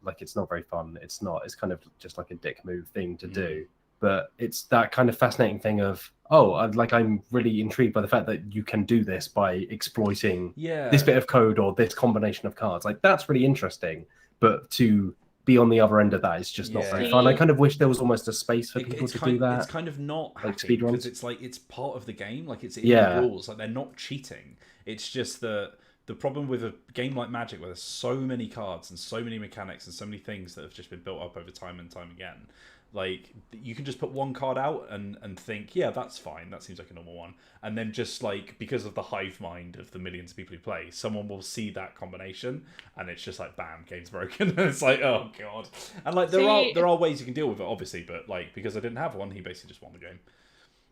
very fun. It's kind of just like a dick move thing to do. But it's that kind of fascinating thing of, I'm really intrigued by the fact that you can do this by exploiting this bit of code or this combination of cards. Like, that's really interesting. But to be on the other end of that is just not very fun. I kind of wish there was almost a space for people to do that. It's kind of not like hacking, because it's like it's part of the game. Like, it's in the rules. Like, they're not cheating. It's just the problem with a game like Magic, where there's so many cards and so many mechanics and so many things that have just been built up over time and time again. Like, you can just put one card out and think, yeah, that's fine, that seems like a normal one. And then just, like, because of the hive mind of the millions of people who play, someone will see that combination, and it's just like, bam, game's broken. And it's like, oh, God. And, like, there are ways you can deal with it, obviously, but, like, because I didn't have one, he basically just won the game.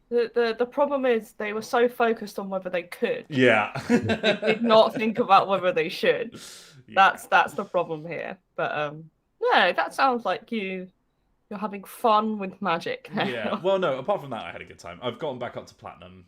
The problem is they were so focused on whether they could. Yeah. They did not think about whether they should. Yeah. That's the problem here. But, no, that sounds like you're having fun with Magic. Yeah. Well, no, apart from that, I had a good time. I've gotten back up to Platinum,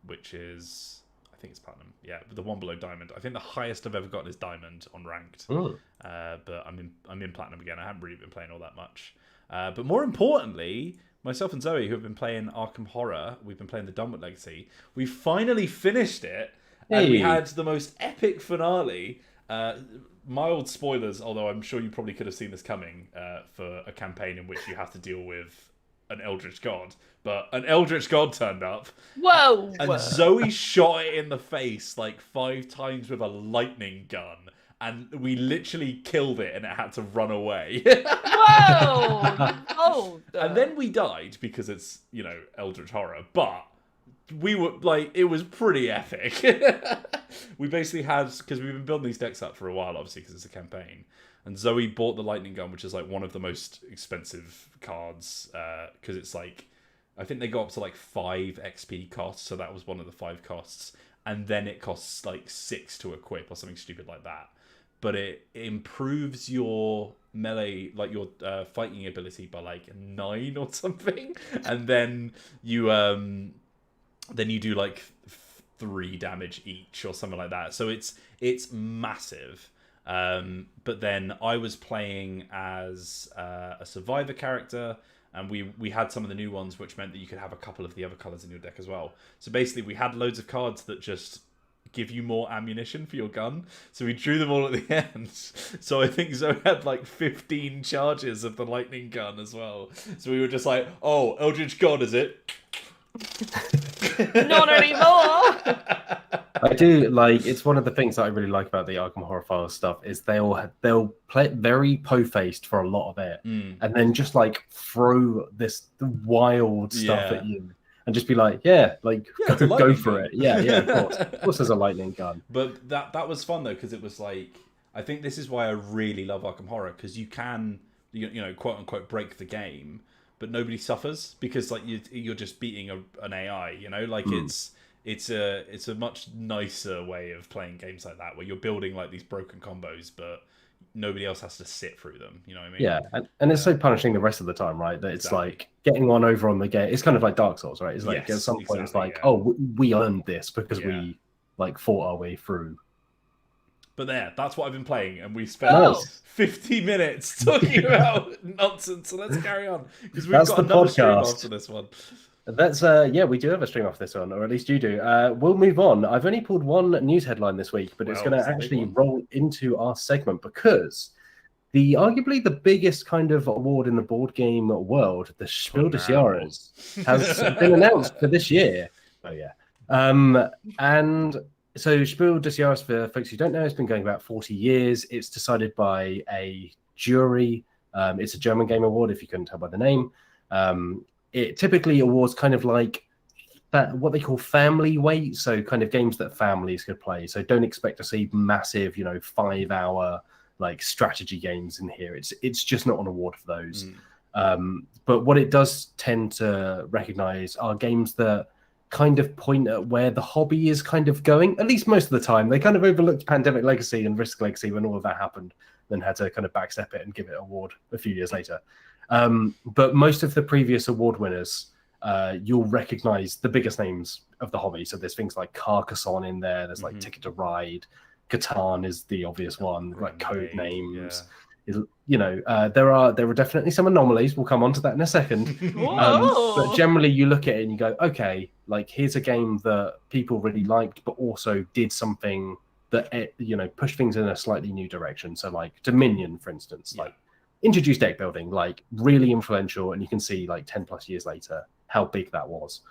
which is, I think it's Platinum. Yeah, the one below Diamond. I think the highest I've ever gotten is Diamond on Ranked. But I'm in Platinum again. I haven't really been playing all that much. But more importantly, myself and Zoe, who have been playing Arkham Horror, we've been playing the Dunwich Legacy. We finally finished it, and we had the most epic finale. Mild spoilers, although I'm sure you probably could have seen this coming, for a campaign in which you have to deal with an Eldritch God. But an Eldritch God turned up. Whoa! And Zoe shot it in the face like 5 times with a lightning gun. And we literally killed it, and it had to run away. Whoa! Oh, and then we died because it's, Eldritch Horror. But we were like, it was pretty epic. We basically had, because we've been building these decks up for a while, obviously, because it's a campaign. And Zoe bought the lightning gun, which is like one of the most expensive cards, because it's like, I think they go up to like 5 XP costs, so that was one of the 5 costs. And then it costs like 6 to equip or something stupid like that. But it improves your melee, like your fighting ability by like 9 or something. And then you do like 3 damage each or something like that. So it's massive. But then I was playing as a survivor character, and we had some of the new ones, which meant that you could have a couple of the other colours in your deck as well. So basically, we had loads of cards that just give you more ammunition for your gun. So we drew them all at the end. So I think Zoe had like 15 charges of the lightning gun as well. So we were just like, oh, Eldritch God, is it? Not anymore. I do like, it's one of the things that I really like about the Arkham Horror Files stuff is they'll play it very po-faced for a lot of it, and then just like throw this wild stuff at you and just be like, go for it. Yeah, of course there's a lightning gun. But that was fun though, because it was like, I think this is why I really love Arkham Horror, because you can, quote unquote, break the game, but nobody suffers, because like you're just beating an AI, like it's a much nicer way of playing games like that, where you're building like these broken combos, but nobody else has to sit through them. You know what I mean? Yeah, and it's so punishing the rest of the time, right? That it's like getting one over on the game. It's kind of like Dark Souls, right? It's like at some point it's like, oh, we earned this because we like fought our way through. But that's what I've been playing, and we spent 50 minutes talking about nonsense. So let's carry on, because we've got another stream after this one. That's we do have a stream after this one, or at least you do. We'll move on. I've only pulled one news headline this week, but it's going to actually roll into our segment, because arguably the biggest kind of award in the board game world, the Spiel des Jahres, has been announced for this year. Oh yeah, and so Spiel des Jahres, for folks who don't know, it's been going about 40 years. It's decided by a jury. It's a German game award, if you couldn't tell by the name. It typically awards kind of like what they call family weight, so kind of games that families could play. So don't expect to see massive, 5-hour like strategy games in here. It's just not an award for those. But what it does tend to recognize are games that kind of point at where the hobby is kind of going, at least most of the time. They kind of overlooked Pandemic Legacy and Risk Legacy when all of that happened, then had to kind of backstep it and give it an award a few years later. But most of the previous award winners, you'll recognize the biggest names of the hobby. So there's things like Carcassonne in there, there's like Ticket to Ride, Catan is the obvious one, like Code Names. There are definitely some anomalies. We'll come on to that in a second. But generally, you look at it and you go, okay, like here's a game that people really liked, but also did something that pushed things in a slightly new direction. So like Dominion, for instance, like introduced deck building, like really influential, and you can see like 10 plus years later how big that was.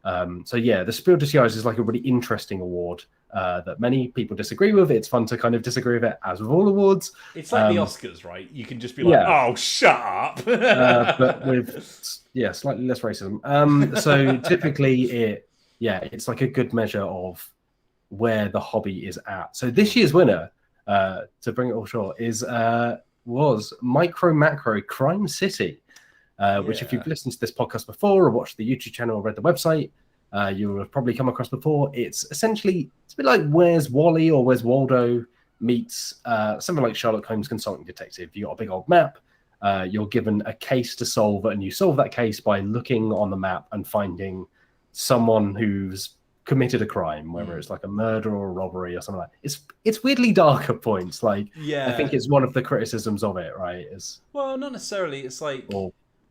The Spiel des Jahres is like a really interesting award that many people disagree with. It's fun to kind of disagree with it, as with all awards. It's like the Oscars, right? You can just be like, oh, shut up. But with, slightly less racism. So typically it's like a good measure of where the hobby is at. So this year's winner, to bring it all short, was Micro Macro Crime City, which if you've listened to this podcast before or watched the YouTube channel or read the website, you'll have probably come across before. It's essentially, it's a bit like Where's Wally or Where's Waldo meets something like Sherlock Holmes Consulting Detective. You got a big old map, you're given a case to solve, and you solve that case by looking on the map and finding someone who's committed a crime, whether it's like a murder or a robbery or something like that. It's weirdly dark at points. Like, I think it's one of the criticisms of it, right? Well, not necessarily. It's like,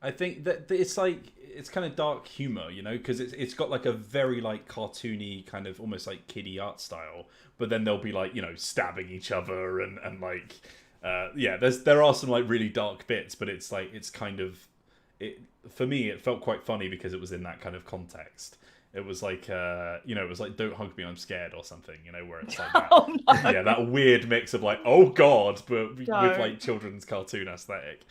I think that it's like, it's kind of dark humor, because it's got like a very like cartoony kind of almost like kiddie art style, but then they'll be like, stabbing each other and like, there are some like really dark bits, but it's like, it's kind of, for me, it felt quite funny because it was in that kind of context. It was like, it was like, don't hug me, I'm scared or something, where it's like that, that weird mix of like, oh God, but with like children's cartoon aesthetic.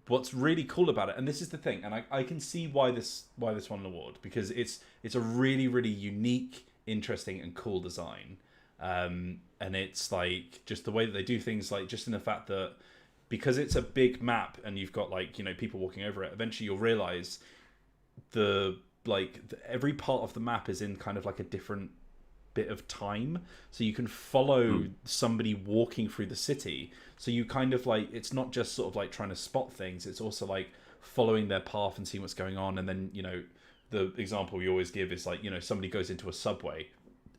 What's really cool about it, and this is the thing, and I can see why this won an award, because it's a really, really unique, interesting, and cool design. And it's like just the way that they do things, like just in the fact that because it's a big map and you've got like, people walking over it, eventually you'll realize every part of the map is in kind of like a different bit of time, so you can follow somebody walking through the city. So you kind of like, it's not just sort of like trying to spot things, it's also like following their path and seeing what's going on. And then the example we always give is like, somebody goes into a subway,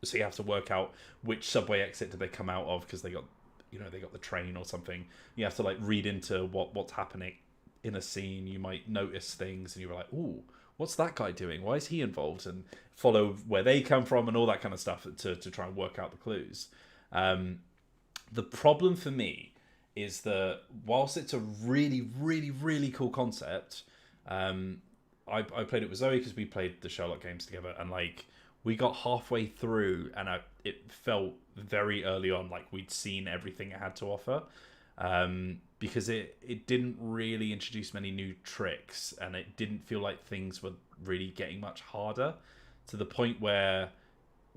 so you have to work out which subway exit do they come out of, because they got the train or something. You have to like read into what's happening in a scene. You might notice things and you're like, ooh, what's that guy doing? Why is he involved? And follow where they come from and all that kind of stuff to try and work out the clues. The problem for me is that whilst it's a really, really, really cool concept, I played it with Zoe because we played the Sherlock games together, and like we got halfway through and it felt very early on like we'd seen everything it had to offer. Because it didn't really introduce many new tricks, and it didn't feel like things were really getting much harder, to the point where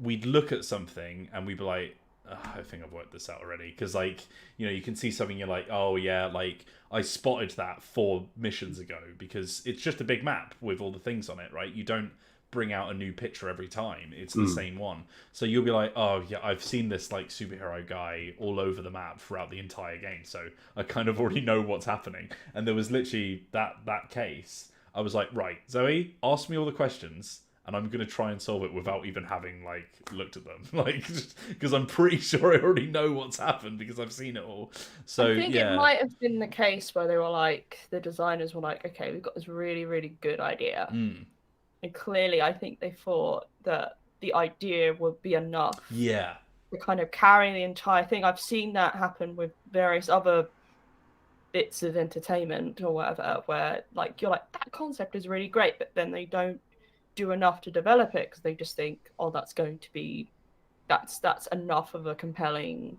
we'd look at something and we'd be like, I think I've worked this out already. Because like, you can see something, you're like, oh yeah, like I spotted that 4 missions ago, because it's just a big map with all the things on it, right? You don't bring out a new picture every time, it's the same one. So you'll be like, oh yeah, I've seen this like superhero guy all over the map throughout the entire game, so I kind of already know what's happening. And there was literally that case. I was like, right, Zoe, ask me all the questions and I'm going to try and solve it without even having like looked at them, like, because I'm pretty sure I already know what's happened because I've seen it all. So I think it might have been the case where they were like, the designers were like, okay, we've got this really, really good idea. And clearly, I think they thought that the idea would be enough. Yeah. To kind of carry the entire thing. I've seen that happen with various other bits of entertainment or whatever, where like you're like, that concept is really great, but then they don't do enough to develop it because they just think, oh, that's enough of a compelling,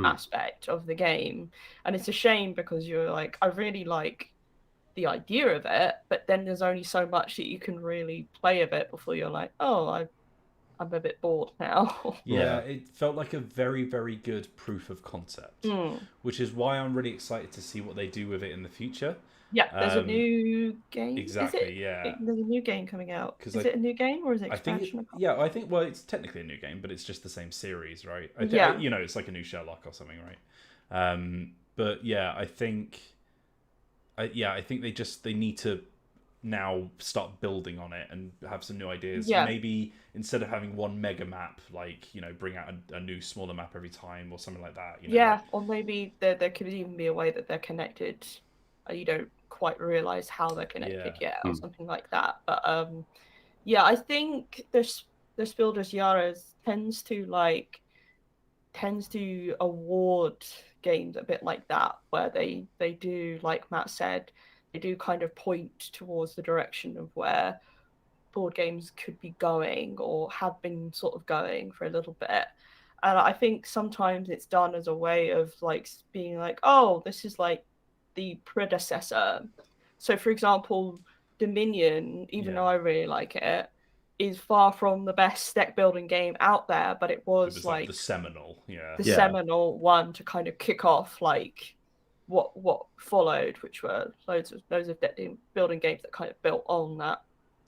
aspect of the game. And it's a shame because you're like, I really like the idea of it, but then there's only so much that you can really play of it before you're like, oh, I'm a bit bored now. Yeah, it felt like a very, very good proof of concept, which is why I'm really excited to see what they do with it in the future. Yeah, there's a new game. Exactly, yeah. There's a new game coming out. Is it a new game or is it expansion? I think, well, it's technically a new game, but it's just the same series, right? You know, it's like a new Sherlock or something, right? But yeah, I think they need to now start building on it and have some new ideas. Yeah. Maybe instead of having one mega map, like, you know, bring out a new smaller map every time or something like that. You know, yeah, or maybe there could even be a way that they're connected. You don't quite realize how they're connected yet, or something like that. But yeah, I think the Spiel des Jahres tends to award games a bit like that, where they do, like Matt said, they do kind of point towards the direction of where board games could be going or have been sort of going for a little bit. And I think sometimes it's done as a way of like being like, oh, this is like the predecessor. So for example, Dominion, even though I really like it, is far from the best deck building game out there, but it was like the seminal, seminal one to kind of kick off like what followed, which were loads of deck building games that kind of built on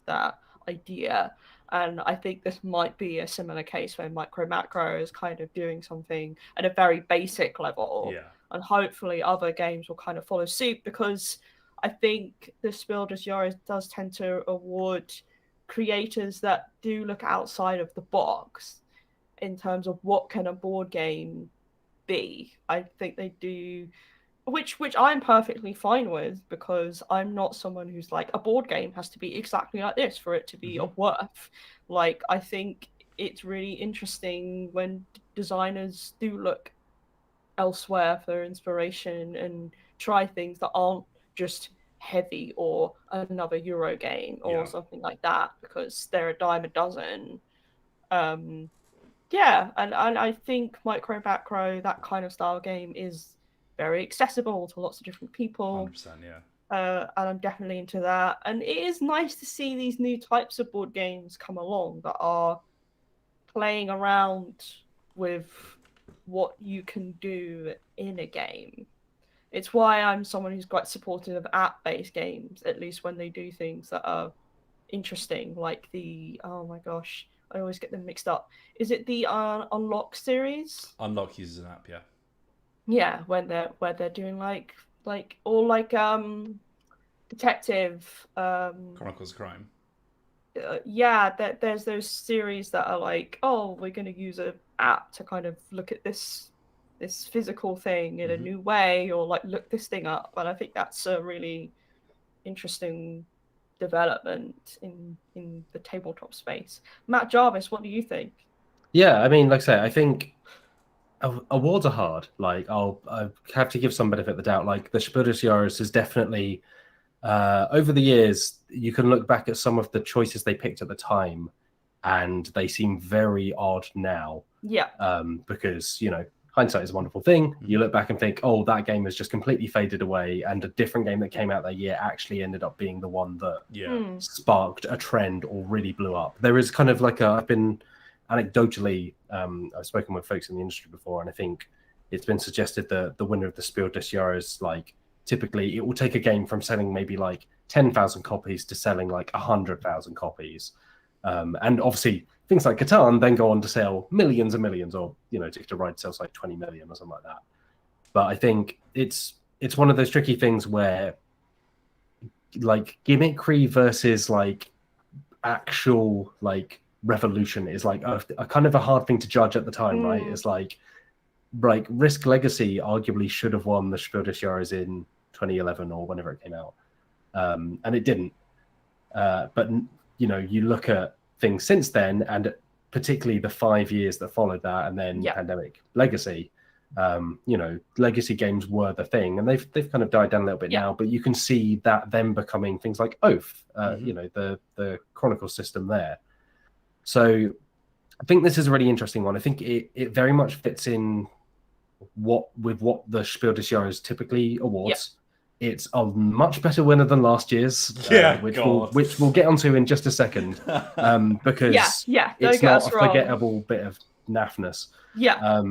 that idea. And I think this might be a similar case where Micro Macro is kind of doing something at a very basic level. Yeah. And hopefully other games will kind of follow suit, because I think the Spiel des Jahres does tend to award creators that do look outside of the box in terms of what can a board game be. I think they do, which I'm perfectly fine with, because I'm not someone who's like, a board game has to be exactly like this for it to be of worth. Like, I think it's really interesting when designers do look elsewhere for inspiration and try things that aren't just heavy or another Euro game or something like that, because they're a dime a dozen. And I think Micro Macro, that kind of style game, is very accessible to lots of different people. 100%, and I'm definitely into that. And it is nice to see these new types of board games come along that are playing around with what you can do in a game. It's why I'm someone who's quite supportive of app-based games, at least when they do things that are interesting, like the, oh my gosh, I always get them mixed up. Is it the Unlock series? Unlock uses an app, yeah. Yeah, where they're doing like detective Chronicles of Crime. There's those series that are like, oh, we're going to use an app to kind of look at this physical thing in a new way, or like look this thing up. And I think that's a really interesting development in the tabletop space. Matt Jarvis, what do you think? Yeah, I mean, like I say, I think awards are hard. Like, I have to give some benefit of the doubt. Like, the Spiel des Jahres is definitely, over the years, you can look back at some of the choices they picked at the time, and they seem very odd now. Yeah. Because, you know, hindsight is a wonderful thing. You look back and think, oh, that game has just completely faded away, and a different game that came out that year actually ended up being the one that sparked a trend or really blew up. There is kind of like I've been anecdotally, I've spoken with folks in the industry before, and I think it's been suggested that the winner of the Spiel des Jahres, like, typically it will take a game from selling maybe like 10,000 copies to selling like 100,000 copies. And obviously things like Catan then go on to sell millions and millions, or, you know, Ticket to Ride sells like 20 million or something like that. But I think it's one of those tricky things where, like, gimmickry versus like actual like revolution is like a kind of a hard thing to judge at the time, right? It's like Risk Legacy arguably should have won the Spiel des Jahres in 2011 or whenever it came out, and it didn't. But you know, you look at things since then, and particularly the 5 years that followed that, and then Pandemic Legacy. You know, legacy games were the thing, and they've kind of died down a little bit now. But you can see that them becoming things like Oath, you know, the Chronicle system there. So I think this is a really interesting one. I think it very much fits in with what the Spiel des Jahres typically awards. It's a much better winner than last year's, which we'll get onto in just a second, because it's not a forgettable bit of naffness. Yeah.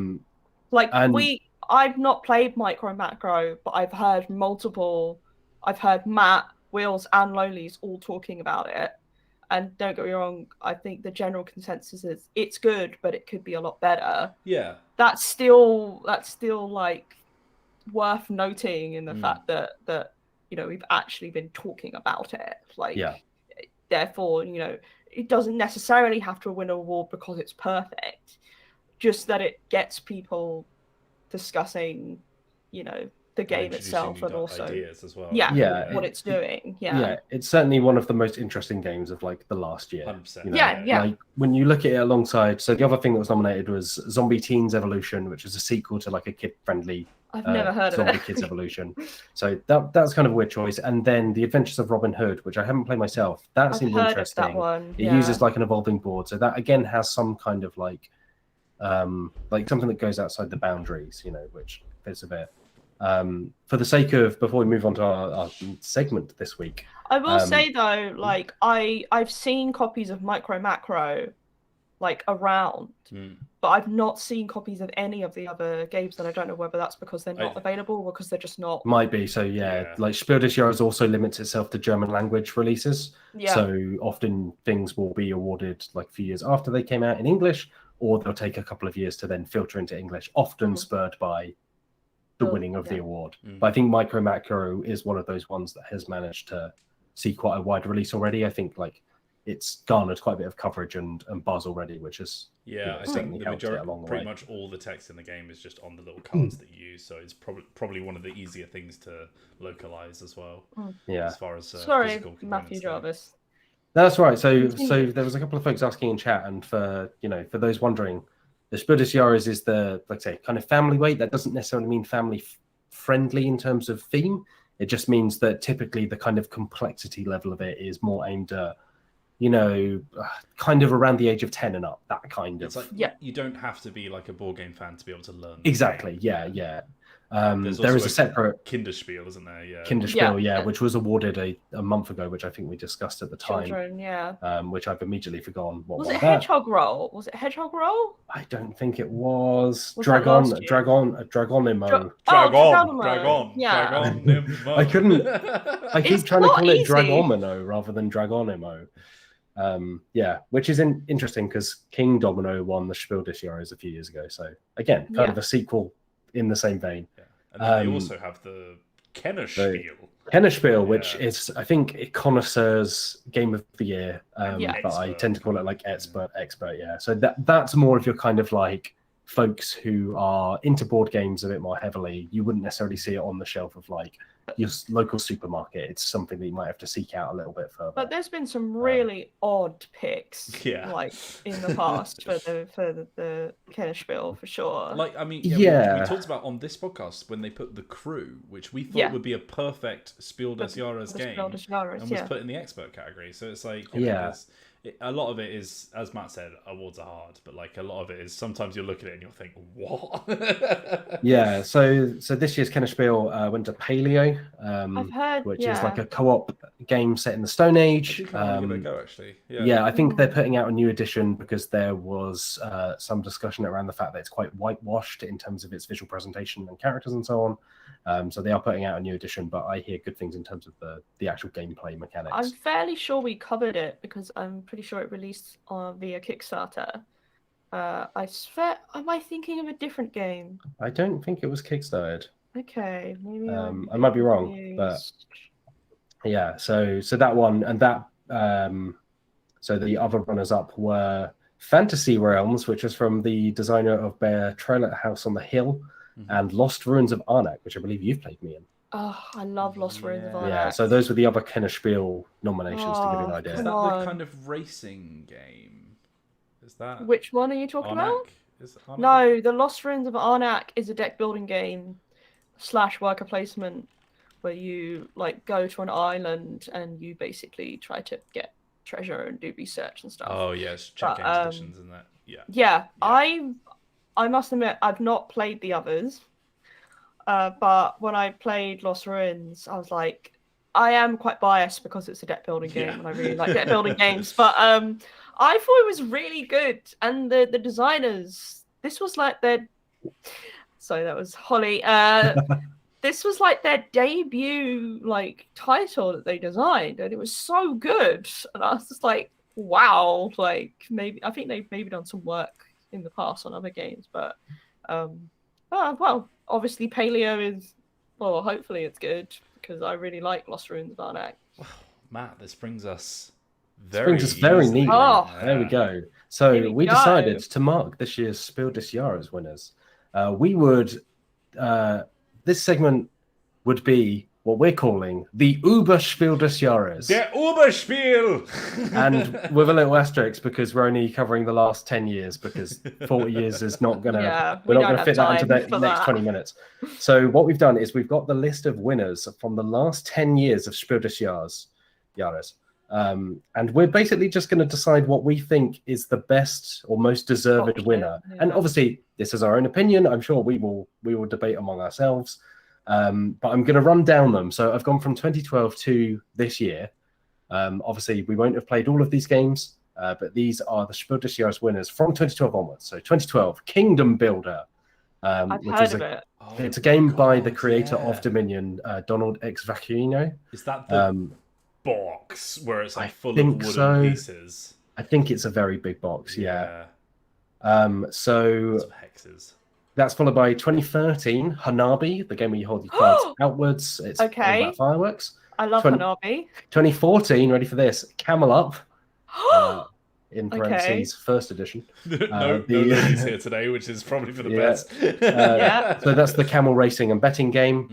I've not played Micro Macro, but I've heard Matt, Wheels, and Lolies all talking about it. And don't get me wrong, I think the general consensus is it's good, but it could be a lot better. Yeah. That's still like worth noting in the fact that we've actually been talking about it. Therefore, it doesn't necessarily have to win an award because it's perfect. Just that it gets people discussing, the game itself and also ideas as well. What it's doing. It's certainly one of the most interesting games of like the last year. 100%. Like when you look at it alongside, so the other thing that was nominated was Zombie Teens Evolution, which is a sequel to like a kid-friendly I've never heard of Zombie it. Kids Evolution. So that's kind of a weird choice. And then The Adventures of Robin Hood, which I haven't played myself. That seems interesting. That one. It uses like an evolving board, so that again has some kind of like something that goes outside the boundaries, which fits a bit. For the sake of, before we move on to our segment this week, I will say though, like I've seen copies of Micro Macro like around, but I've not seen copies of any of the other games, and I don't know whether that's because they're not available or because they're just not. Might be. So like Spiel des Jahres also limits itself to German language releases. So often things will be awarded like a few years after they came out in English, or they'll take a couple of years to then filter into English, often spurred by the winning of the award. But I think Micro Macro is one of those ones that has managed to see quite a wide release already. I think like it's garnered quite a bit of coverage and buzz already, which is I think the majority, pretty much all the text in the game is just on the little cards that you use, so it's probably one of the easier things to localize as well. As far as sorry, Matthew Jarvis. That's right. So there was a couple of folks asking in chat, and for those wondering, the Spiel des Jahres is the, like say, kind of family weight. That doesn't necessarily mean family friendly in terms of theme. It just means that typically the kind of complexity level of it is more aimed at, kind of around the age of 10 and up. That kind of. It's like you don't have to be like a board game fan to be able to learn. Exactly. Yeah. There is a separate Kinderspiel, isn't there? Yeah. Kinderspiel, which was awarded a month ago, which I think we discussed at the time. Children, which I've immediately forgotten. What was it? Hedgehog Roll? Was it Hedgehog Roll? I don't think it was. Dragonimo. Dragon. I couldn't. I keep trying to call it Dragomino rather than Dragonimo. Which is interesting because King Domino won the Spiel des Jahres a few years ago. So again, kind of a sequel in the same vein. And then they also have the Kennerspiel, which is, I think, a connoisseur's game of the year, but I tend to call it like expert. So that's more of your kind of like folks who are into board games a bit more heavily. You wouldn't necessarily see it on the shelf of like your local supermarket. It's something that you might have to seek out a little bit further. But there's been some really odd picks, like in the past for the Kennerspiel for sure. Like we talked about on this podcast when they put The Crew, which we thought would be a perfect Spiel des Jahres game, and was put in the expert category. So it's like a lot of it is, as Matt said, awards are hard, but like a lot of it is sometimes you'll look at it and you'll think, what? So this year's Kennerspiel went to Paleo, I've heard, which is like a co-op game set in the Stone Age. Give it a go, actually. I think they're putting out a new edition because there was some discussion around the fact that it's quite whitewashed in terms of its visual presentation and characters and so on. So they are putting out a new edition, but I hear good things in terms of the actual gameplay mechanics. I'm fairly sure we covered it because I'm pretty sure it released via Kickstarter. I swear, am I thinking of a different game? I don't think it was Kickstarted. Okay, maybe I might be wrong, but so that one and that. So the other runners-up were Fantasy Realms, which is from the designer of Bear Trail at House on the Hill. And Lost Ruins of Arnak, which I believe you've played, Meehan. Oh, I love Lost Ruins of Arnak. Yeah, so those were the other Kennerspiel nominations to give you an idea. Is that the kind of racing game? Is that which one are you talking Arnak? About? No, the Lost Ruins of Arnak is a deck building game / worker placement where you like go to an island and you basically try to get treasure and do research and stuff. Oh yes, check expeditions and that. I must admit, I've not played the others. but when I played Lost Ruins, I was like, I am quite biased because it's a deck building game, and I really like deck building games. But I thought it was really good, and the designers. This was like their. Sorry, that was Holly. This was like their debut title that they designed, and it was so good. And I was just like, wow, maybe I think they've maybe done some work in the past on other games, but well, obviously Paleo is hopefully it's good because I really like Lost Ruins of Arnak. Matt, this brings us very easily. neatly. Oh, there we go. So we decided to mark this year's Spiel des Jahres winners. We would this segment would be what we're calling the Über Spiel des Jahres. Der Über Spiel! And with a little asterisk because we're only covering the last 10 years because 40 years is not going to... we're not going to fit that into the next 20 minutes. So what we've done is we've got the list of winners from the last 10 years of Spiel des Jahres. And we're basically just going to decide what we think is the best or most deserved winner. Yeah. And obviously, this is our own opinion. I'm sure we will debate among ourselves. But I'm going to run down them. So I've gone from 2012 to this year. Obviously, we won't have played all of these games, but these are the Spiel des Jahres winners from 2012 onwards. So 2012, Kingdom Builder. I've heard of it. It's a game by the creator of Dominion, Donald X. Vacchino. Is that the box where it's full of wooden pieces? I think it's a very big box, yeah. So hexes. That's followed by 2013, Hanabi, the game where you hold your cards outwards. It's all about fireworks. I love Hanabi. 2014, ready for this? Camel Up. In parentheses, first edition. No ladies here today, which is probably for the best. So that's the camel racing and betting game,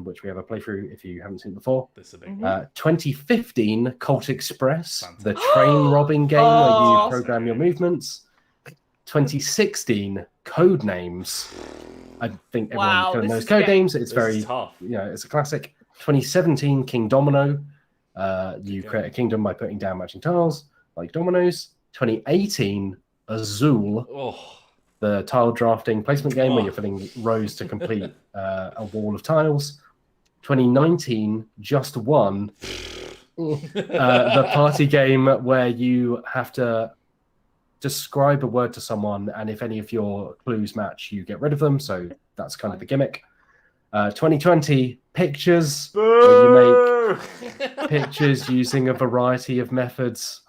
which we have a playthrough if you haven't seen it before. This is a big 2015, Colt Express, the train robbing game where you program your movements. 2016, Codenames. I think everyone kind of knows Codenames. It's very tough. It's a classic. 2017, King Domino. You create a kingdom by putting down matching tiles like dominoes. 2018, Azul, the tile drafting placement game where you're filling rows to complete a wall of tiles. 2019, Just One, the party game where you have to describe a word to someone, and if any of your clues match, you get rid of them. So that's kind of the gimmick. 2020, Pictures, where you make pictures using a variety of methods.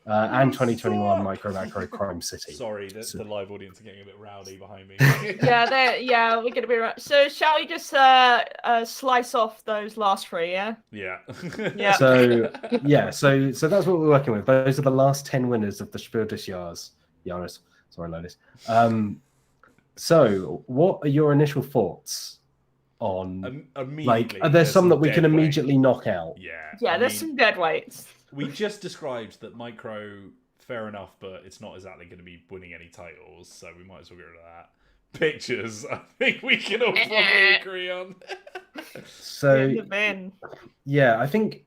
And 2021, Micro Macro Crime City. Sorry, the live audience are getting a bit rowdy behind me. we're going to be right. So shall we just slice off those last three, yeah? Yeah. So that's what we're working with. Those are the last 10 winners of the Spiel des Jahres. Sorry, ladies. So what are your initial thoughts on, are there some that we can immediately knock out? Yeah, there's some dead weights. We just described that Micro, fair enough, but it's not exactly going to be winning any titles, so we might as well get rid of that. Pictures, I think we can all probably agree on. So, I think,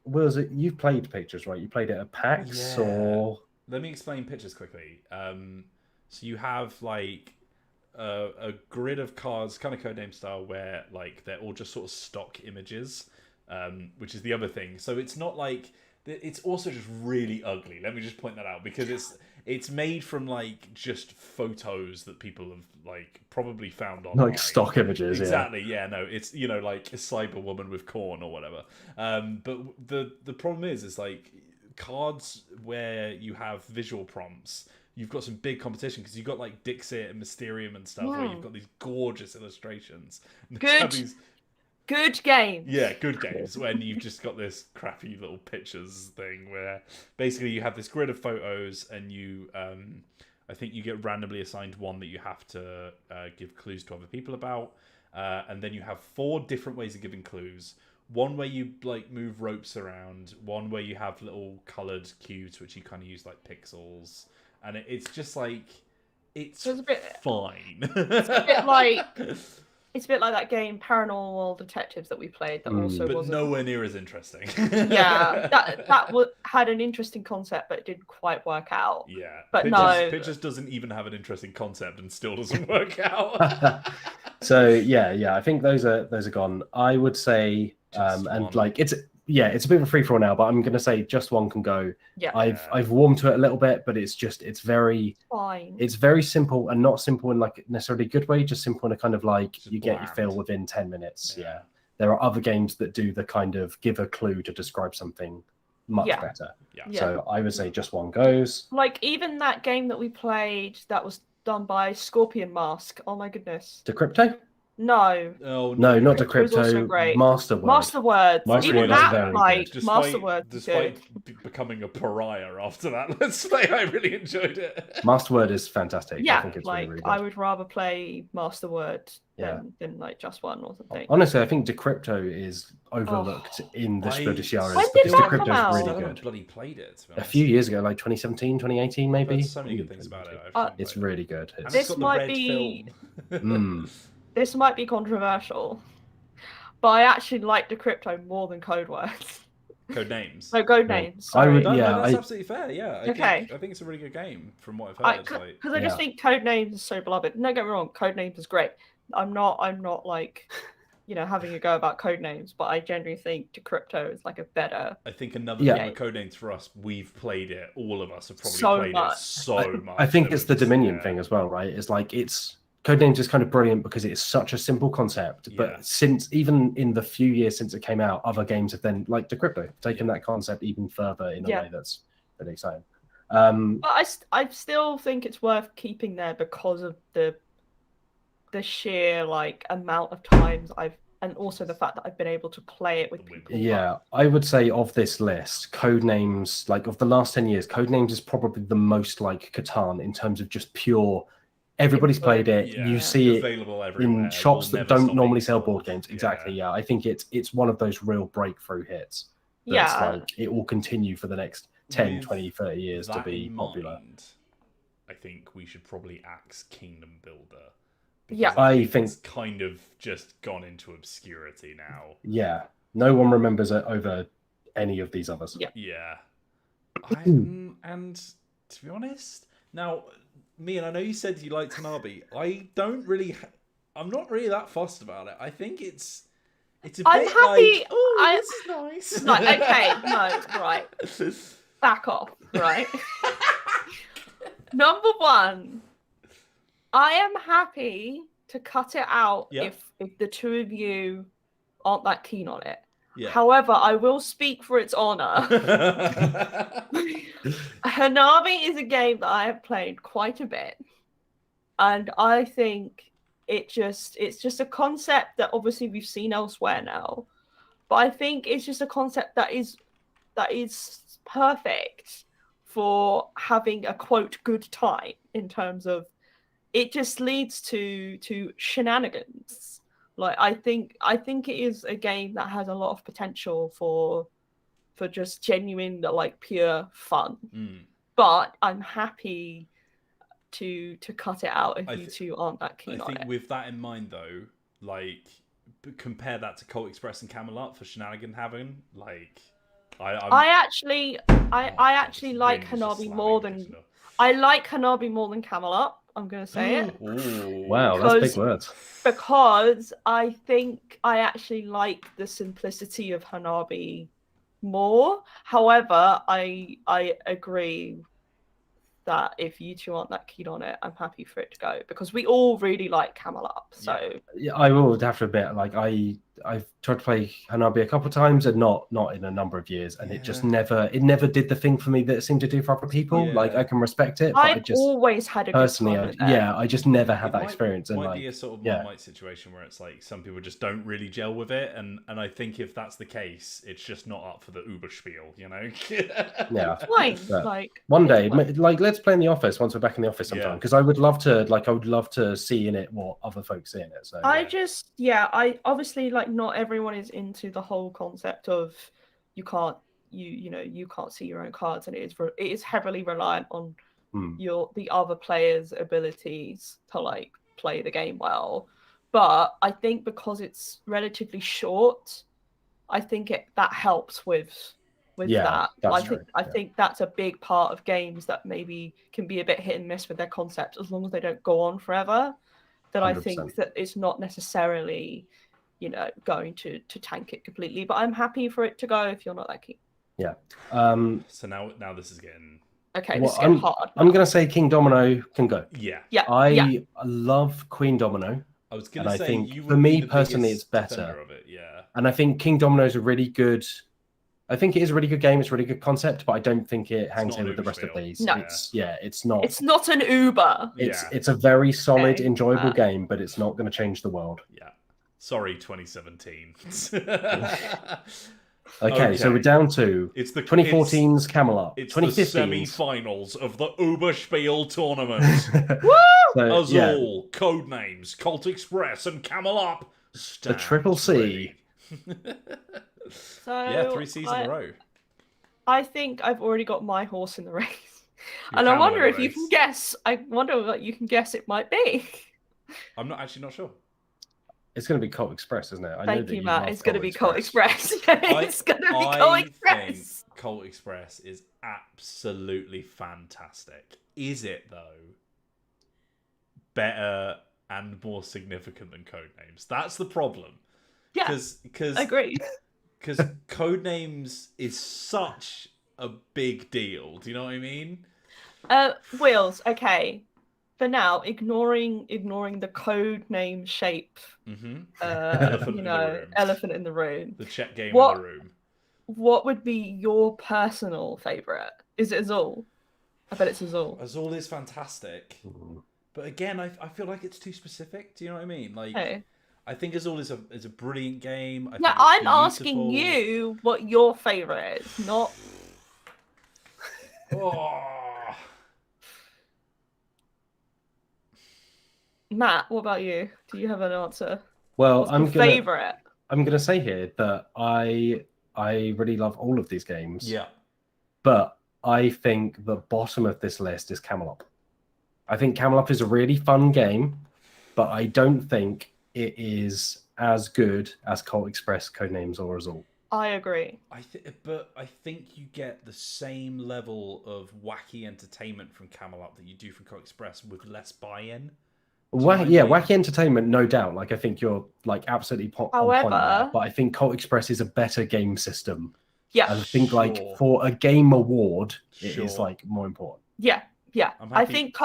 you've played Pictures, right? You played it at PAX, or... Let me explain Pictures quickly. So you have, a grid of cards, kind of Codename style, where, they're all just sort of stock images, which is the other thing. So it's not it's also just really ugly. Let me just point that out because it's made from just photos that people have probably found online. Stock images. Exactly. Yeah. No. It's a cyber woman with corn or whatever. But the problem is cards where you have visual prompts. You've got some big competition because you've got Dixit and Mysterium and stuff where you've got these gorgeous illustrations. Good game. Yeah, good games when you've just got this crappy little pictures thing where basically you have this grid of photos and you, I think you get randomly assigned one that you have to give clues to other people about. And then you have 4 different ways of giving clues. One where you move ropes around. One where you have little coloured cubes which you kind of use like pixels. And it's just it's a bit fine. It's a bit it's a bit like that game Paranormal Detectives that we played that also wasn't nowhere near as interesting. that had an interesting concept but it didn't quite work out. Yeah. But Pictures doesn't even have an interesting concept and still doesn't work out. So yeah, I think those are gone. I would say, Just and one. like it's a bit of a free for all now, but I'm gonna say just one can go. Yeah. I've warmed to it a little bit, but it's very Fine. it's very simple, and not simple in like necessarily a good way, just simple in a kind of like Just you get your bland. fill within 10 minutes. Yeah. Yeah. There are other games that do the kind of give a clue to describe something much Yeah. better. Yeah. So I would say just one goes. Like even that game that we played that was done by Scorpion Mask. Oh my goodness. Decrypto? No. Oh No, not Decrypto was also Decrypto. great. Masterword. Masterwords. Masterword Even is that, very like, good. Masterwords is good. Despite becoming a pariah after that, let's play, I really enjoyed it. Masterword is fantastic. I Yeah, think it's like really, really good. I would rather play Masterword Yeah. than like just one or something. Honestly, I think Decrypto is overlooked in the Swedish Jahres. When did that Decrypto come out? is I really haven't good. bloody played it. To be A honest. few years ago, like 2017, 2018 I've maybe. heard so many good things about it. It's really good. And It's, it's This got the might red be- film. This might be controversial, but I actually like Decrypto more than Code Words. Code names. No, Code Names. I would- Sorry. No, yeah, that's I- absolutely fair. Yeah. Okay. I think it's a really good game from what I've heard. Because I just think Code Names is so beloved. Don't get me wrong, Code Names is great. I'm not like, having a go about Code Names, but I genuinely think Decrypto is like a better. I think another Yeah. thing with Code Names for us, we've played it. All of us have probably So played much. it so much. I think that it's we're the just- Dominion yeah. thing as well, right? It's like Codenames is kind of brilliant because it's such a simple concept. Yeah. But since even in the few years since it came out, other games have then like Decrypto taken that concept even further in a way that's really exciting. But I still think it's worth keeping there because of the sheer like amount of times and also the fact that I've been able to play it with people. Yeah, I would say of this list, Codenames, like of the last 10 years, Codenames is probably the most like Catan in terms of just pure. Everybody's played it. Yeah. You see it available everywhere. in shops Will that never don't stop normally being sell sold. board games. Exactly. Yeah, I think it's one of those real breakthrough hits. Yeah. That's like it will continue for the next 10, With 20, 30 years to that be in popular. mind, I think we should probably axe Kingdom Builder. Yeah. because I think- it's kind of just gone into obscurity now. Yeah, no one remembers it over any of these others. Yeah. Yeah. And to be honest, now, Meehan, I know you said you liked Hanabi. I don't really. I'm not really that fussed about it. I think it's a bit I'm happy- like, oh, I- this is nice. Like, okay, no, right. Back off, right? Number one, I am happy to cut it out Yeah. if the two of you aren't that keen on it. Yeah. However, I will speak for its honor. Hanabi is a game that I have played quite a bit, and I think it's just a concept that obviously we've seen elsewhere now, but I think it's just a concept that is perfect for having a quote good time in terms of it just leads to shenanigans. Like I think it is a game that has a lot of potential for just genuine like pure fun. But I'm happy to cut it out if you two aren't that keen I on think it. with that in mind, though, like compare that to Colt Express and Camelot for shenanigan having. Like, I actually like Hanabi more than I like Hanabi more than Camelot. I'm gonna say it Wow, that's big Because- words. because I think I actually like the simplicity of Hanabi more. However, I agree that if you two aren't that keen on it, I'm happy for it to go because we all really like Camelot. So Yeah, I will have to admit, like I've tried to play Hanabi a couple of times and not in a number of years, and it just never did the thing for me that it seemed to do for other people. Yeah. Like I can respect it, but I I've just always had a personally, good time with it. I just never had that experience. And might like, be a sort of yeah. Marmite situation where it's like some people just don't really gel with it, and I think if that's the case, it's just not up for the Über Spiel, you know? yeah. Fine, Yeah. like One it's day, fine. like let's play in the office once we're back in the office sometime, Yeah. because I would love to see in it what other folks see in it. So I obviously like not everyone is into the whole concept of you can't see your own cards, and it is heavily reliant on the other players' abilities to like play the game well. But I think because it's relatively short, I think that helps with Yeah, that. that's true, I yeah. think that's a big part of games that maybe can be a bit hit and miss with their concept as long as they don't go on forever. that I 100%. think that it's not necessarily, going to tank it completely. But I'm happy for it to go if you're not that keen. Yeah. So now this is getting... Okay, this is getting hard. I'm going to say King Domino can go. Yeah. I love Queen Domino. I was going to say, I think you would for me be the personally, biggest it's better. defender of it, yeah. And I think King Domino is a really good... I think it is a really good game. It's a really good concept, but I don't think it hangs in with the rest of these. No. It's not. It's not an Uber. It's a very solid, enjoyable game, but it's not going to change the world. Yeah. Sorry, 2017. Okay, so we're down to 2014's Camelot. It's 2015's the semi-finals of the Über Spiel tournament. Woo! Azul, Codenames, Colt Express, and Camelot. The Triple C. So 3 C's in a row. I think I've already got my horse in the race. And I wonder if you can guess. I wonder what you can guess it might be. I'm actually not sure. It's going to be Colt Express, isn't it? Thank you, Matt. It's going to be Colt Express. It's going to be Colt Express. Think Colt Express is absolutely fantastic. Is it, though, better and more significant than Codenames? That's the problem. Yeah, I agree. Because Codenames is such a big deal. Do you know what I mean? Wheels, okay. For now, ignoring the code name shape, elephant in the room. The check game in the room. What would be your personal favourite? Is it Azul? I bet it's Azul. Azul is fantastic. But again, I feel like it's too specific. Do you know what I mean? Like, I think Azul is a brilliant game. I'm asking you what your favourite is, not... Matt, what about you? Do you have an answer? Well, I'm going to say here that I really love all of these games. Yeah. But I think the bottom of this list is Camelot. I think Camelot is a really fun game, but I don't think it is as good as Colt Express, Codenames, or Azul. I agree. But I think you get the same level of wacky entertainment from Camelot that you do from Colt Express with less buy-in. Wacky entertainment, no doubt. Like, I think you're like absolutely on point there, but I think Colt Express is a better game system. Yeah, and I think like for a game award, it is like more important. Yeah. I think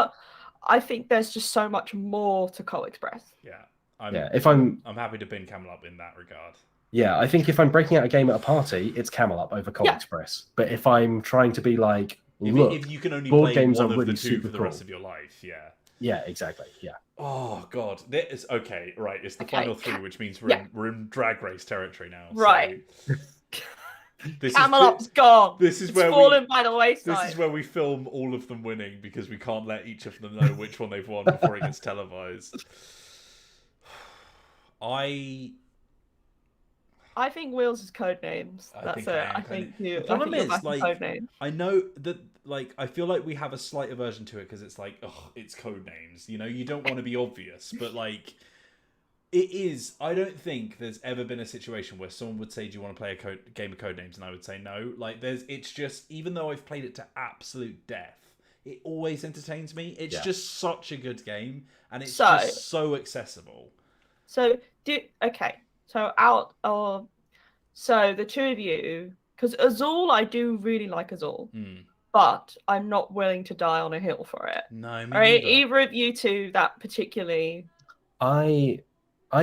there's just so much more to Colt Express. Yeah, I'm happy to bin Camelot in that regard. Yeah, I think if I'm breaking out a game at a party, it's Camelot over Colt Express. But if I'm trying to be like, look, if you can only board play games one are of really the two for the rest of your life, Yeah, exactly. Yeah. Oh God, it's okay. Right, it's the final three, which means we're in drag race territory now. Right. So Camelot's gone. It's where fallen by the wayside. This is where we film all of them winning because we can't let each of them know which one they've won before it gets televised. I think Wheels is Codenames. That's it. I think you. The problem is, like, Codenames. I know that, like, I feel like we have a slight aversion to it because it's like, it's Codenames. You know, you don't want to be obvious, but like, it is. I don't think there's ever been a situation where someone would say, "Do you want to play a game of Codenames?" and I would say no. Like, it's just, even though I've played it to absolute death, it always entertains me. It's just such a good game, and it's just so accessible. So the two of you, because Azul, I do really like Azul, but I'm not willing to die on a hill for it. No, me right? Either of you two, that particularly. I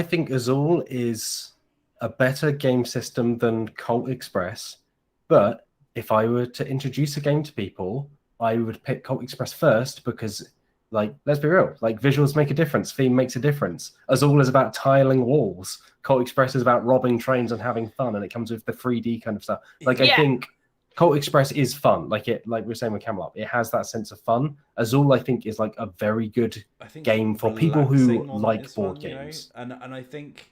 think Azul is a better game system than Colt Express, but if I were to introduce a game to people, I would pick Colt Express first because, like, let's be real, like, visuals make a difference, theme makes a difference. Azul is about tiling walls. Colt Express is about robbing trains and having fun, and it comes with the 3D kind of stuff. Like, I think Colt Express is fun. Like we were saying with Camelot, it has that sense of fun. Azul, I think, is like a very good game for people who like board games. You know? And I think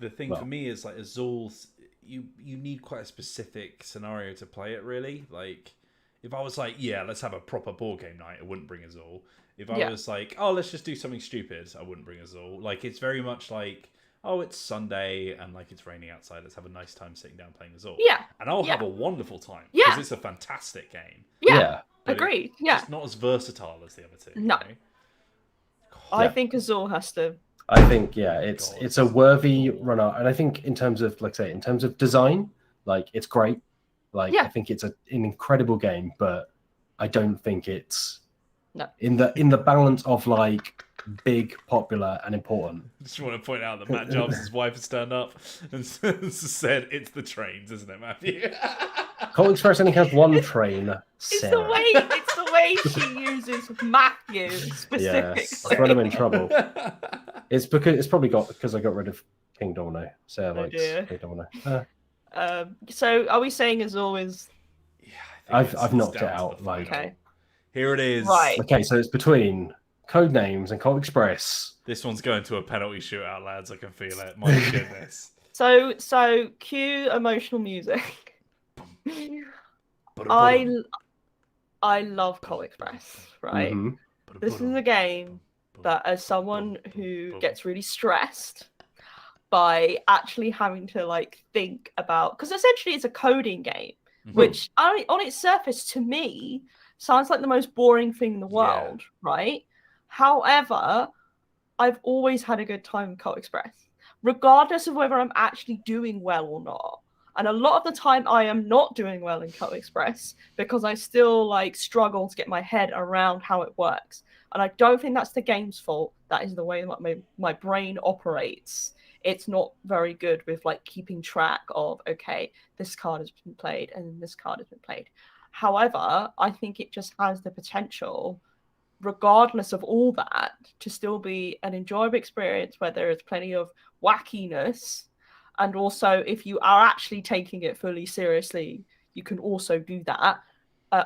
the thing for me is, like, Azul's, you need quite a specific scenario to play it, really. Like, if I was like, let's have a proper board game night, I wouldn't bring Azul. If I was like, let's just do something stupid, I wouldn't bring Azul. Like, it's very much like, it's Sunday and, like, it's raining outside, let's have a nice time sitting down playing Azul. Yeah. And I'll have a wonderful time because it's a fantastic game. Yeah. Agreed. It's not as versatile as the other two. No. You know? I think Azul has to. I think it's a worthy runner, and I think in terms of in terms of design, like it's great. Like I think it's an incredible game, but I don't think it's in the balance of like big, popular, and important. I just want to point out that Matt Jarvis' wife has turned up and said it's the trains, isn't it, Matthew? Colt Express only has one train. It's the way she uses Matthew specifically. Yes, I got him in trouble. It's because I got rid of King Domino. Sarah likes King Domino. So are we saying as always? Yeah, I've knocked it out. Okay. Here it is. Right. Okay, so it's between Codenames and Colt Express. This one's going to a penalty shootout, lads. I can feel it. My goodness. So cue emotional music. I love Colt Express, right? Mm-hmm. This is a game that, as someone who gets really stressed by actually having to like think about, because essentially it's a coding game, which on its surface to me sounds like the most boring thing in the world, right? However, I've always had a good time with Colt Express, regardless of whether I'm actually doing well or not. And a lot of the time I am not doing well in Colt Express because I still like struggle to get my head around how it works. And I don't think that's the game's fault. That is the way that my brain operates. It's not very good with like keeping track of, okay, this card has been played and this card has been played. However, I think it just has the potential, regardless of all that, to still be an enjoyable experience where there is plenty of wackiness. And also, if you are actually taking it fully seriously, you can also do that.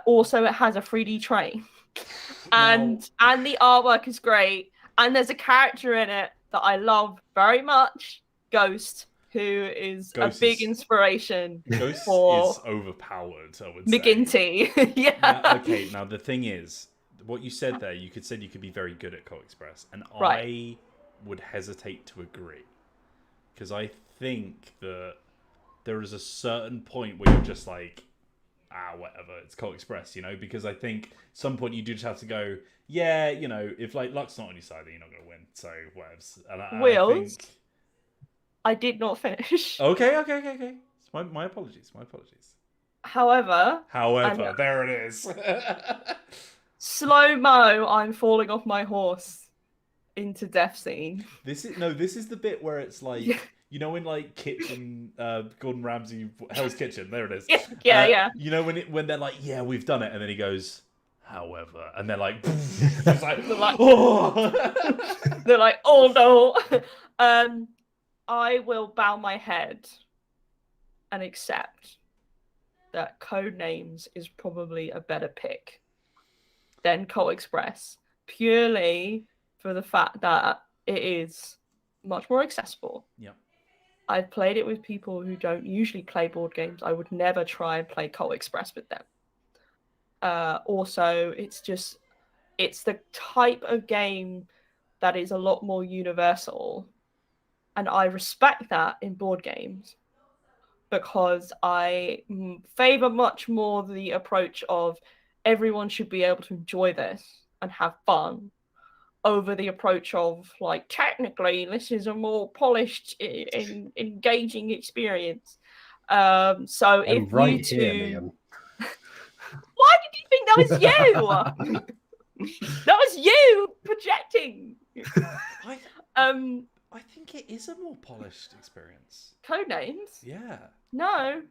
Also, it has a 3D train. And the artwork is great. And there's a character in it that I love very much, Ghost, who is a big inspiration. Ghost for is overpowered, I would McGinty. Okay, now the thing is, what you said there, you could be very good at Colt Express. And I would hesitate to agree. Because I think that there is a certain point where you're just like, whatever, it's Colt Express, because I think at some point you do just have to go, if like luck's not on your side, then you're not going to win, so whatevs. And I did not finish. Okay. My apologies. However, there it is. Slow-mo, I'm falling off my horse into death scene. This is the bit where it's like, in like kitchen, Gordon Ramsay, Hell's Kitchen, there it is. Yeah. When they're like, yeah, we've done it, and then he goes, however, and they're like, oh, they're like, oh no. I will bow my head and accept that Codenames is probably a better pick than Colt Express, purely for the fact that it is much more accessible. Yeah. I've played it with people who don't usually play board games. I would never try and play Colt Express with them. Also, it's the type of game that is a lot more universal. And I respect that in board games because I favor much more the approach of everyone should be able to enjoy this and have fun, over the approach of like, technically this is a more polished engaging experience. So if you two why did you think that was you? That was you projecting. I think it is a more polished experience. Codenames? Yeah. No.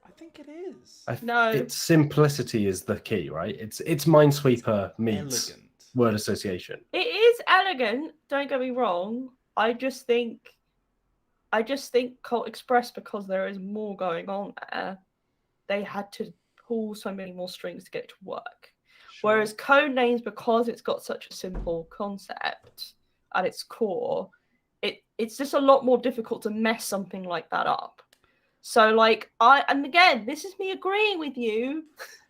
I think it is. Its simplicity is the key, right? It's Minesweeper meets elegant word association. It is elegant, don't get me wrong. I just think Colt Express, because there is more going on there, they had to pull so many more strings to get it to work. Sure. Whereas Codenames, because it's got such a simple concept at its core, it's just a lot more difficult to mess something like that up. So and again, this is me agreeing with you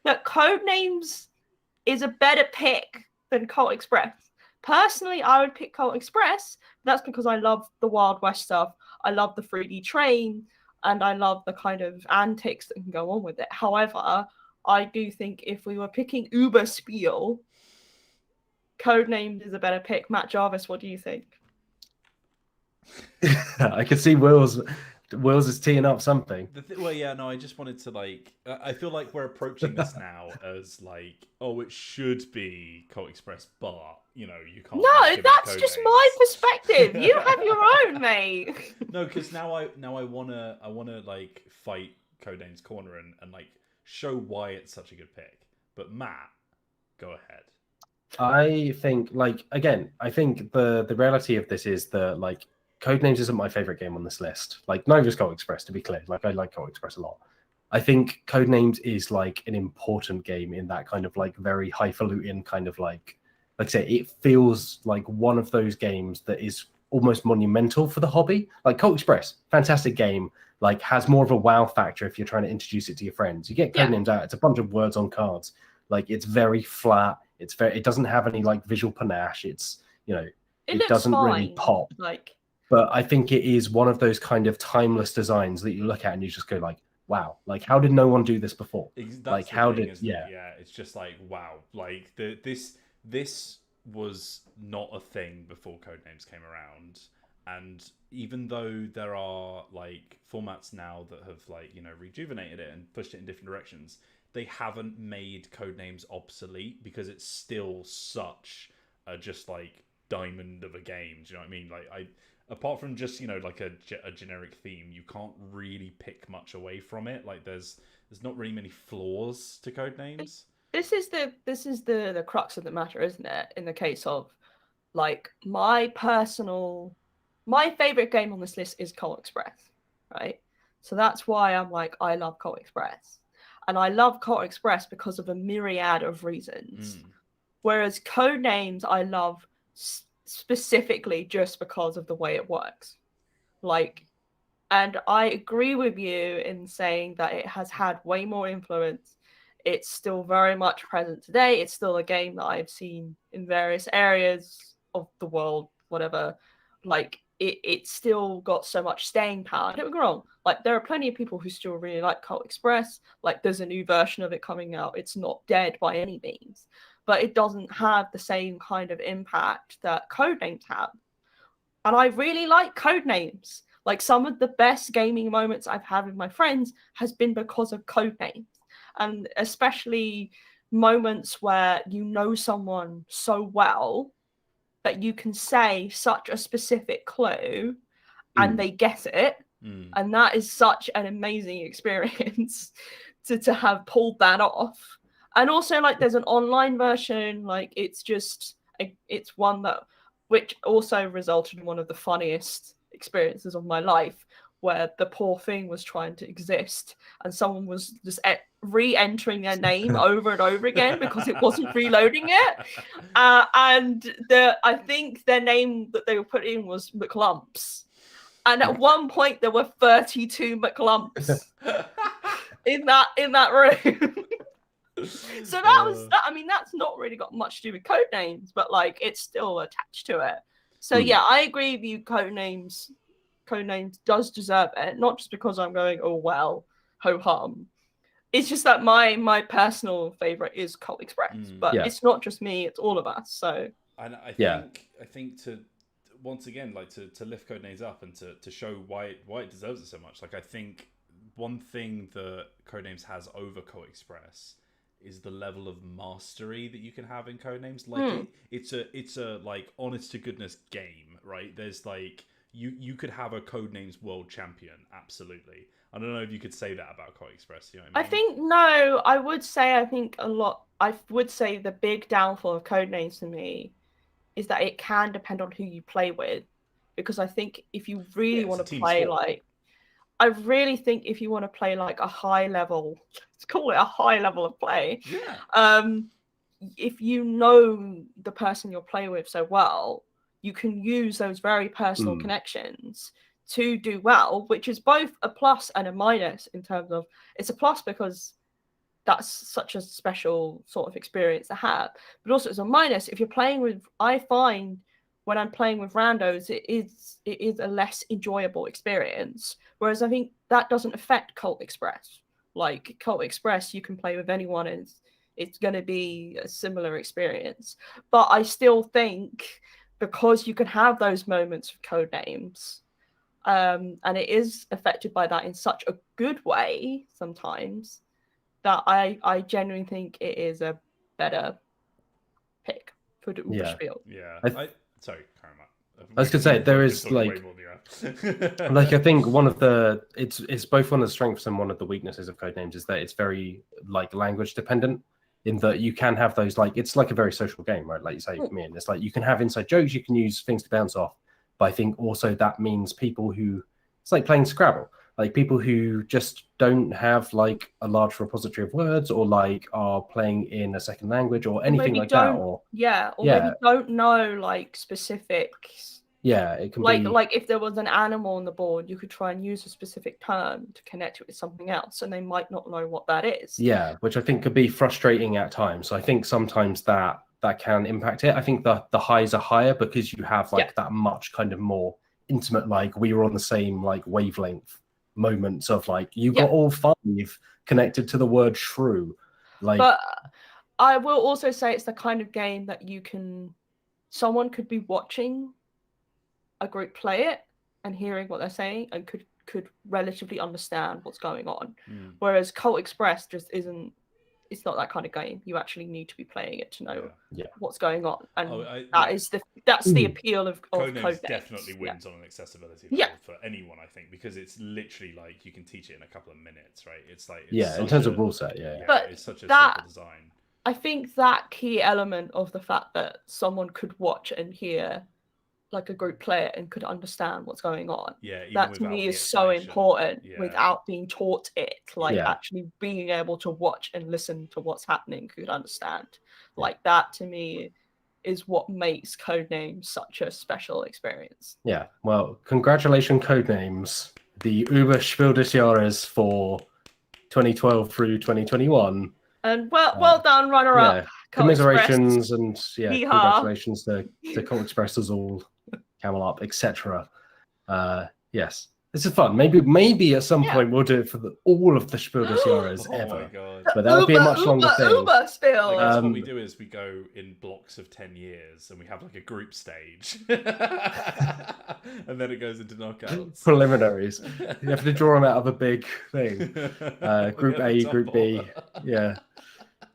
that Codenames is a better pick than Colt Express. Personally, I would pick Colt Express. That's because I love the Wild West stuff. I love the 3D train, and I love the kind of antics that can go on with it. However, I do think if we were picking Über Spiel, Codenames is a better pick. Matt Jarvis, what do you think? I can see Will's is teeing up something. Well, yeah, no, I just wanted to like. I feel like we're approaching this now as like, oh, it should be Colt Express, but you know, you can't. No, that's just my perspective. You have your own, mate. No, because now I wanna like fight Codenames Corner and like show why it's such a good pick. But Matt, go ahead. I think I think the reality of this is that like Codenames isn't my favorite game on this list. Like neither is Colt Express, to be clear. Like I like Colt Express a lot. I think Codenames is like an important game in that kind of like very highfalutin kind of like I say, it feels like one of those games that is almost monumental for the hobby. Like Colt Express, fantastic game, like has more of a wow factor if you're trying to introduce it to your friends. You get Codenames out, it's a bunch of words on cards. Like it's very flat. It doesn't have any like visual panache. It's, you know, it doesn't really pop. But I think it is one of those kind of timeless designs that you look at and you just go like, wow, like how did no one do this before? Like how did it's just like wow, like this was not a thing before Codenames came around, and even though there are like formats now that have like, you know, rejuvenated it and pushed it in different directions, they haven't made Codenames obsolete because it's still such a just like diamond of a game. Do you know what I mean? Like apart from just, you know, like a generic theme, you can't really pick much away from it. Like there's not really many flaws to Codenames. This is the crux of the matter, isn't it? In the case of like my favorite game on this list is Colt Express, right? So that's why I'm like, I love Colt Express. And I love Colt Express because of a myriad of reasons. Whereas Codenames I love specifically just because of the way it works. Like, and I agree with you in saying that it has had way more influence. It's still very much present today. It's still a game that I've seen in various areas of the world, whatever. Like, it's still got so much staying power. Don't get me wrong. Like, there are plenty of people who still really like Colt Express. Like, there's a new version of it coming out. It's not dead by any means. But it doesn't have the same kind of impact that Codenames have. And I really like Codenames. Like, some of the best gaming moments I've had with my friends has been because of Codenames. And especially moments where you know someone so well that you can say such a specific clue and they get it. And that is such an amazing experience to have pulled that off. And also, like, there's an online version. Like, it's one that, which also resulted in one of the funniest experiences of my life, where the poor thing was trying to exist and someone was just re-entering their name over and over again because it wasn't reloading it. And I think their name that they were putting in was McLumps. And at one point there were 32 McLumps in that room. So that was that. I mean, that's not really got much to do with Codenames, but like it's still attached to it. So yeah, I agree with you. Codenames does deserve it, not just because I'm going, oh well, ho hum. It's just that my personal favorite is Colt Express, but it's not just me; it's all of us. So, and I think to once again, like to lift Codenames up and to show why it deserves it so much. Like I think one thing that Codenames has over Colt Express is the level of mastery that you can have in Codenames. Like it's a like honest to goodness game, right? There's like you could have a Codenames world champion, absolutely. I don't know if you could say that about Colt Express. You know what I mean? I think no. I would say I would say the big downfall of Codenames to me is that it can depend on who you play with, because I think if you really want to play sport. I really think if you want to play like a high level, let's call it a high level of play. Yeah. If you know the person you're playing with so well, you can use those very personal connections to do well, which is both a plus and a minus in terms of it's a plus because that's such a special sort of experience to have, but also it's a minus if you're playing with. I find when I'm playing with randos, it is a less enjoyable experience. Whereas I think that doesn't affect Colt Express. Like Colt Express, you can play with anyone, and it's going to be a similar experience. But I still think, because you can have those moments of code names, and it is affected by that in such a good way sometimes, that I genuinely think it is a better pick for the Über Spiel. Yeah. Sorry, Karen. I was gonna say there is like I think one of the it's both one of the strengths and one of the weaknesses of Codenames is that it's very like language dependent, in that you can have those, like, it's like a very social game, right? Like you say, Meehan, it's like you can have inside jokes, you can use things to bounce off, but I think also that means people who, it's like playing Scrabble, like people who just don't have like a large repository of words, or like are playing in a second language or anything like that, or maybe don't know like specifics. Yeah, it can like be like if there was an animal on the board, you could try and use a specific term to connect it with something else, and they might not know what that is. Yeah, which I think could be frustrating at times. So I think sometimes that can impact it. I think the highs are higher because you have like that much kind of more intimate, like we were on the same like wavelength moments of like you got all 5 connected to the word shrew. Like, but I will also say it's the kind of game that someone could be watching a group play it and hearing what they're saying and could relatively understand what's going on. Whereas Colt Express just isn't, it's not that kind of game. You actually need to be playing it to know what's going on. And that's the appeal of Codenames. Definitely wins on an accessibility for anyone, I think, because it's literally like you can teach it in a couple of minutes, right? It's like in terms of rule set, but it's such a simple design. I think that key element of the fact that someone could watch and hear like a group play it and could understand what's going on. That to me is so important without being taught it. Like actually being able to watch and listen to what's happening, could understand. Like that to me is what makes Codenames such a special experience. Yeah. Well, congratulations, Codenames. The Über Spiel des Jahres for 2012 through 2021. And well done, runner up. Commiserations and congratulations to Colt Express as all, Camel Up, etc. Yes, this is fun. Maybe at some point we'll do it for all of the Spiel des Jahres ever. My God. But that'll be a much longer thing. Über Spiel. What we do is we go in blocks of 10 years and we have like a group stage. And then it goes into knockouts. Preliminaries. You have to draw them out of a big thing. Group A, Group B. Yeah.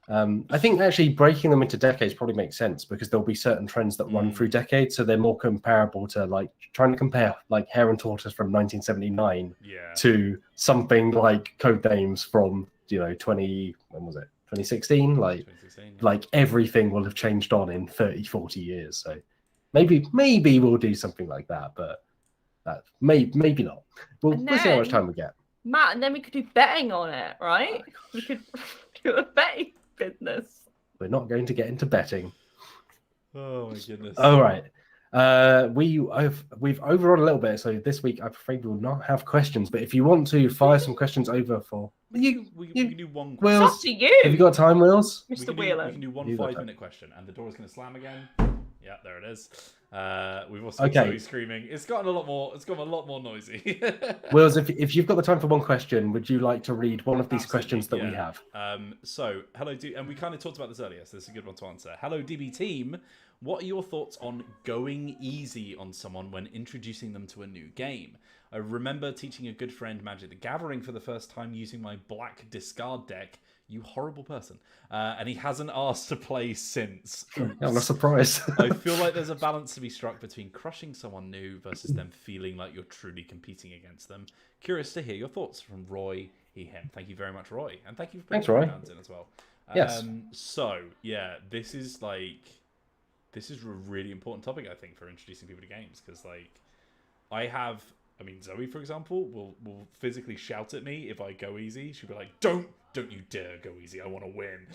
I think actually breaking them into decades probably makes sense, because there'll be certain trends that run through decades, so they're more comparable to like trying to compare like Hare and Tortoise from 1979 to something like Codenames from 2016. Like everything will have changed on in 30-40 years. So maybe we'll do something like that, but maybe not. We'll see how much time we get. Matt, and then we could do betting on it, right? We could do a betting business. We're not going to get into betting. Oh my goodness. All right. We've overrun a little bit, so this week I'm afraid we will not have questions. But if you want to fire some questions over for we can do one question. It's up to you. Have you got time, Wheels? Mr. Wheeler. We can do one 5-minute question, and the door is going to slam again. Yeah, there it is. We've also got Zoe screaming. It's gotten a lot more noisy. Wills, if you've got the time for one question, would you like to read one of these questions that we have? So, hello, and we kind of talked about this earlier, so this is a good one to answer. Hello, DB team. What are your thoughts on going easy on someone when introducing them to a new game? I remember teaching a good friend Magic the Gathering for the first time using my black discard deck. You horrible person. And he hasn't asked to play since. I'm not surprised. I feel like there's a balance to be struck between crushing someone new versus them feeling like you're truly competing against them. Curious to hear your thoughts from Roy, he, him. Thank you very much, Roy. And thank you for putting your hands in as well. Yes. So, yeah, this is a really important topic, I think, for introducing people to games. Because, Zoe, for example, will physically shout at me if I go easy. She'll be like, don't you dare go easy, I want to win.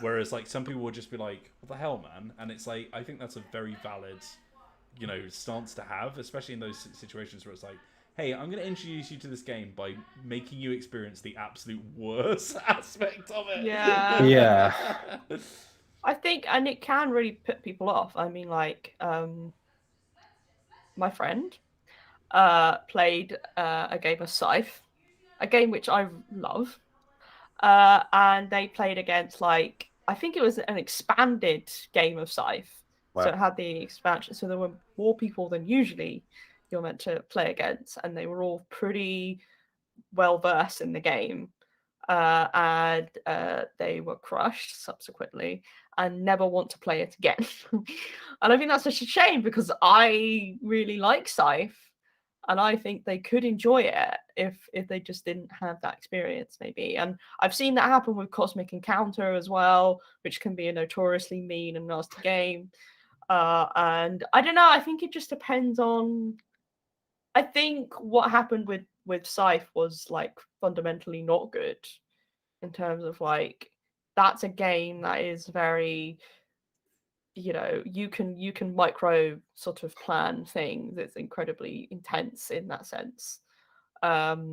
Whereas like some people will just be like, what the hell, man? And it's like, I think that's a very valid stance to have, especially in those situations where it's like, hey, I'm going to introduce you to this game by making you experience the absolute worst aspect of it. Yeah. I think, and it can really put people off. I mean, like my friend played a game of Scythe, a game which I love. and they played against like I think it was an expanded game of Scythe. Wow. So it had the expansion. So there were more people than usually you're meant to play against, and they were all pretty well versed in the game. And they were crushed subsequently and never want to play it again. And I think that's such a shame because I really like Scythe and I think they could enjoy it if they just didn't have that experience maybe. And I've seen that happen with Cosmic Encounter as well, which can be a notoriously mean and nasty game. And I don't know, I think it just depends on. I think what happened with Scythe was like fundamentally not good in terms of like that's a game that is very, you know, you can micro sort of plan things. It's incredibly intense in that sense. I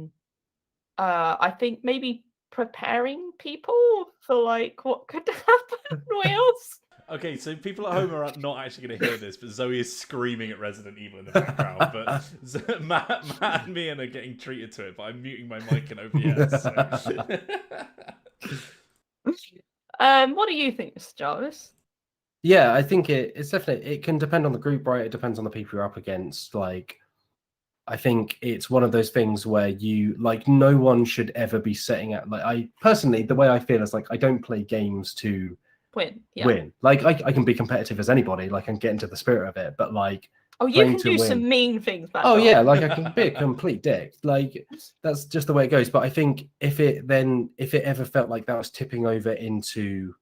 think maybe preparing people for like what could happen. Wales. Okay, so people at home are not actually going to hear this, but Zoe is screaming at Resident Evil in the background. But Matt and Meehan are getting treated to it, but I'm muting my mic in OBS. So. What do you think, Mr. Jarvis? Yeah, I think it's definitely, it can depend on the group, right? It depends on the people you're up against. Like, I think it's one of those things where you, like, no one should ever be setting out, like, I personally, the way I feel is like, I don't play games to win. Like, I can be competitive as anybody, like, and get into the spirit of it, but like, oh, you can do some mean things, man. Oh yeah, like I can be a complete dick. Like, that's just the way it goes. But I think if it ever felt like that was tipping over into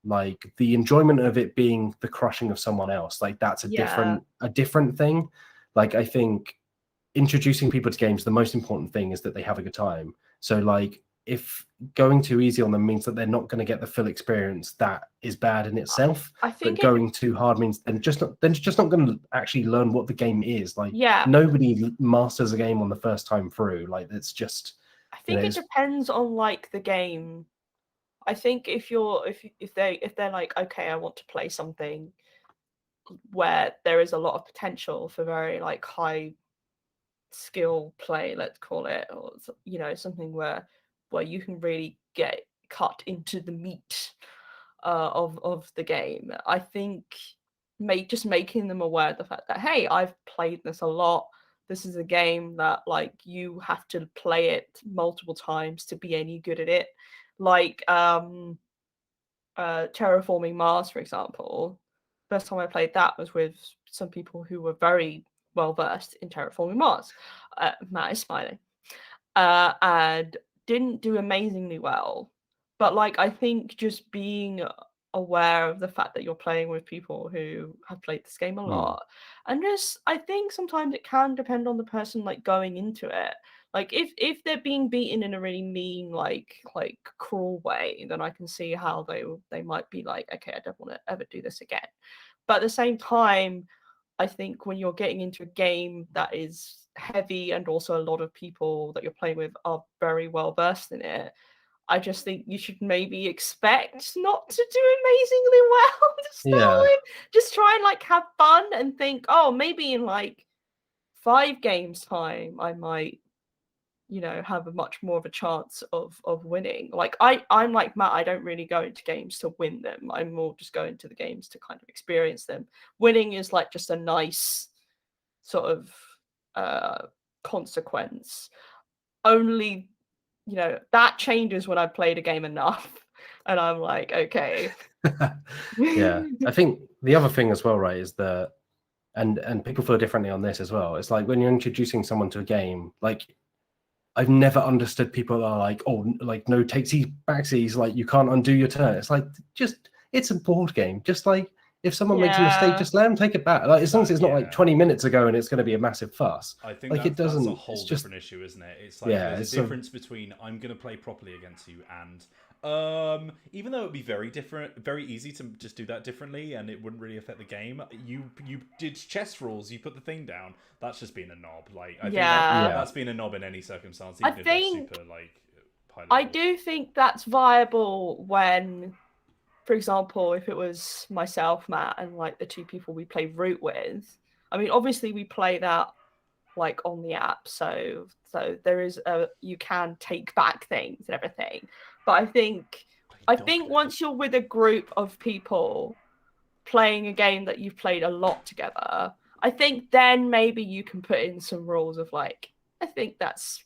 like the enjoyment of it being the crushing of someone else, like that's a different thing. Like, I think introducing people to games, the most important thing is that they have a good time. So like, if going too easy on them means that they're not going to get the full experience, that is bad in itself. I think but going too hard means they're just not going to actually learn what the game is. Like, yeah, nobody masters a game on the first time through. Like, it's just. I think it depends on like the game. I think if they're like, okay, I want to play something where there is a lot of potential for very like high skill play, let's call it, or you know, something where you can really get cut into the meat of the game. I think just making them aware of the fact that, hey, I've played this a lot. This is a game that like you have to play it multiple times to be any good at it. Like Terraforming Mars, for example. First time I played that was with some people who were very well versed in Terraforming Mars. Matt is smiling. And didn't do amazingly well. But like, I think just being aware of the fact that you're playing with people who have played this game a lot, and just I think sometimes it can depend on the person like going into it. Like if they're being beaten in a really mean, like cruel way, then I can see how they might be like, okay, I don't want to ever do this again. But at the same time, I think when you're getting into a game that is heavy and also a lot of people that you're playing with are very well versed in it, I just think you should maybe expect not to do amazingly well to start with. Just try and like have fun and think, oh, maybe in like 5 games time, I might, you know, have a much more of a chance of winning. Like I'm like Matt, I don't really go into games to win them. I'm more just going to the games to kind of experience them. Winning is like just a nice sort of consequence. Only, you know, that changes when I've played a game enough and I'm like, okay. Yeah, I think the other thing as well, right, is that and people feel differently on this as well. It's like when you're introducing someone to a game, like I've never understood people that are like, oh, like no takesies, backsies, like you can't undo your turn. It's like, just, it's a board game. Just like if someone makes a mistake, just let them take it back. Like, as long as it's not like 20 minutes ago and it's going to be a massive fuss. I think like that's a whole different issue, isn't it? It's like there's a difference between I'm going to play properly against you and even though it would be very easy to just do that differently and it wouldn't really affect the game. You did chess rules, you put the thing down. That's just being a knob. Like I think that's being a knob in any circumstance. Even if that's super like high level. I do think that's viable when, for example, if it was myself, Matt, and like the 2 people we play Root with. I mean, obviously we play that like on the app, so there is you can take back things and everything. But I think once you're with a group of people playing a game that you've played a lot together, I think then maybe you can put in some rules of like, I think that's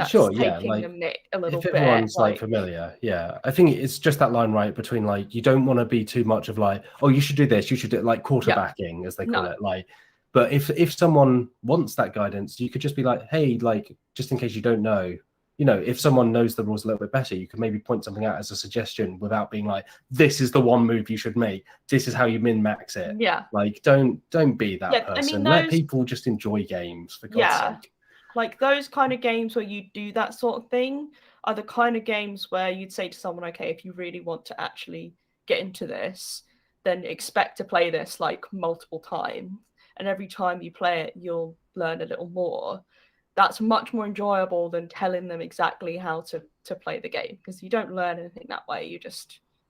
sure, yeah, taking like the mick a little if bit. everyone's like familiar, yeah, I think it's just that line right between like you don't want to be too much of like, oh, you should do this, you should do like quarterbacking as they call it, like. But if someone wants that guidance, you could just be like, hey, like just in case you don't know, you know, if someone knows the rules a little bit better, you could maybe point something out as a suggestion without being like, this is the one move you should make. This is how you min-max it. Yeah. Like, don't be that person. I mean, let people just enjoy games, for God's sake. Like those kind of games where you do that sort of thing are the kind of games where you'd say to someone, okay, if you really want to actually get into this, then expect to play this like multiple times. And every time you play it, you'll learn a little more. That's much more enjoyable than telling them exactly how to play the game, because you don't learn anything that way.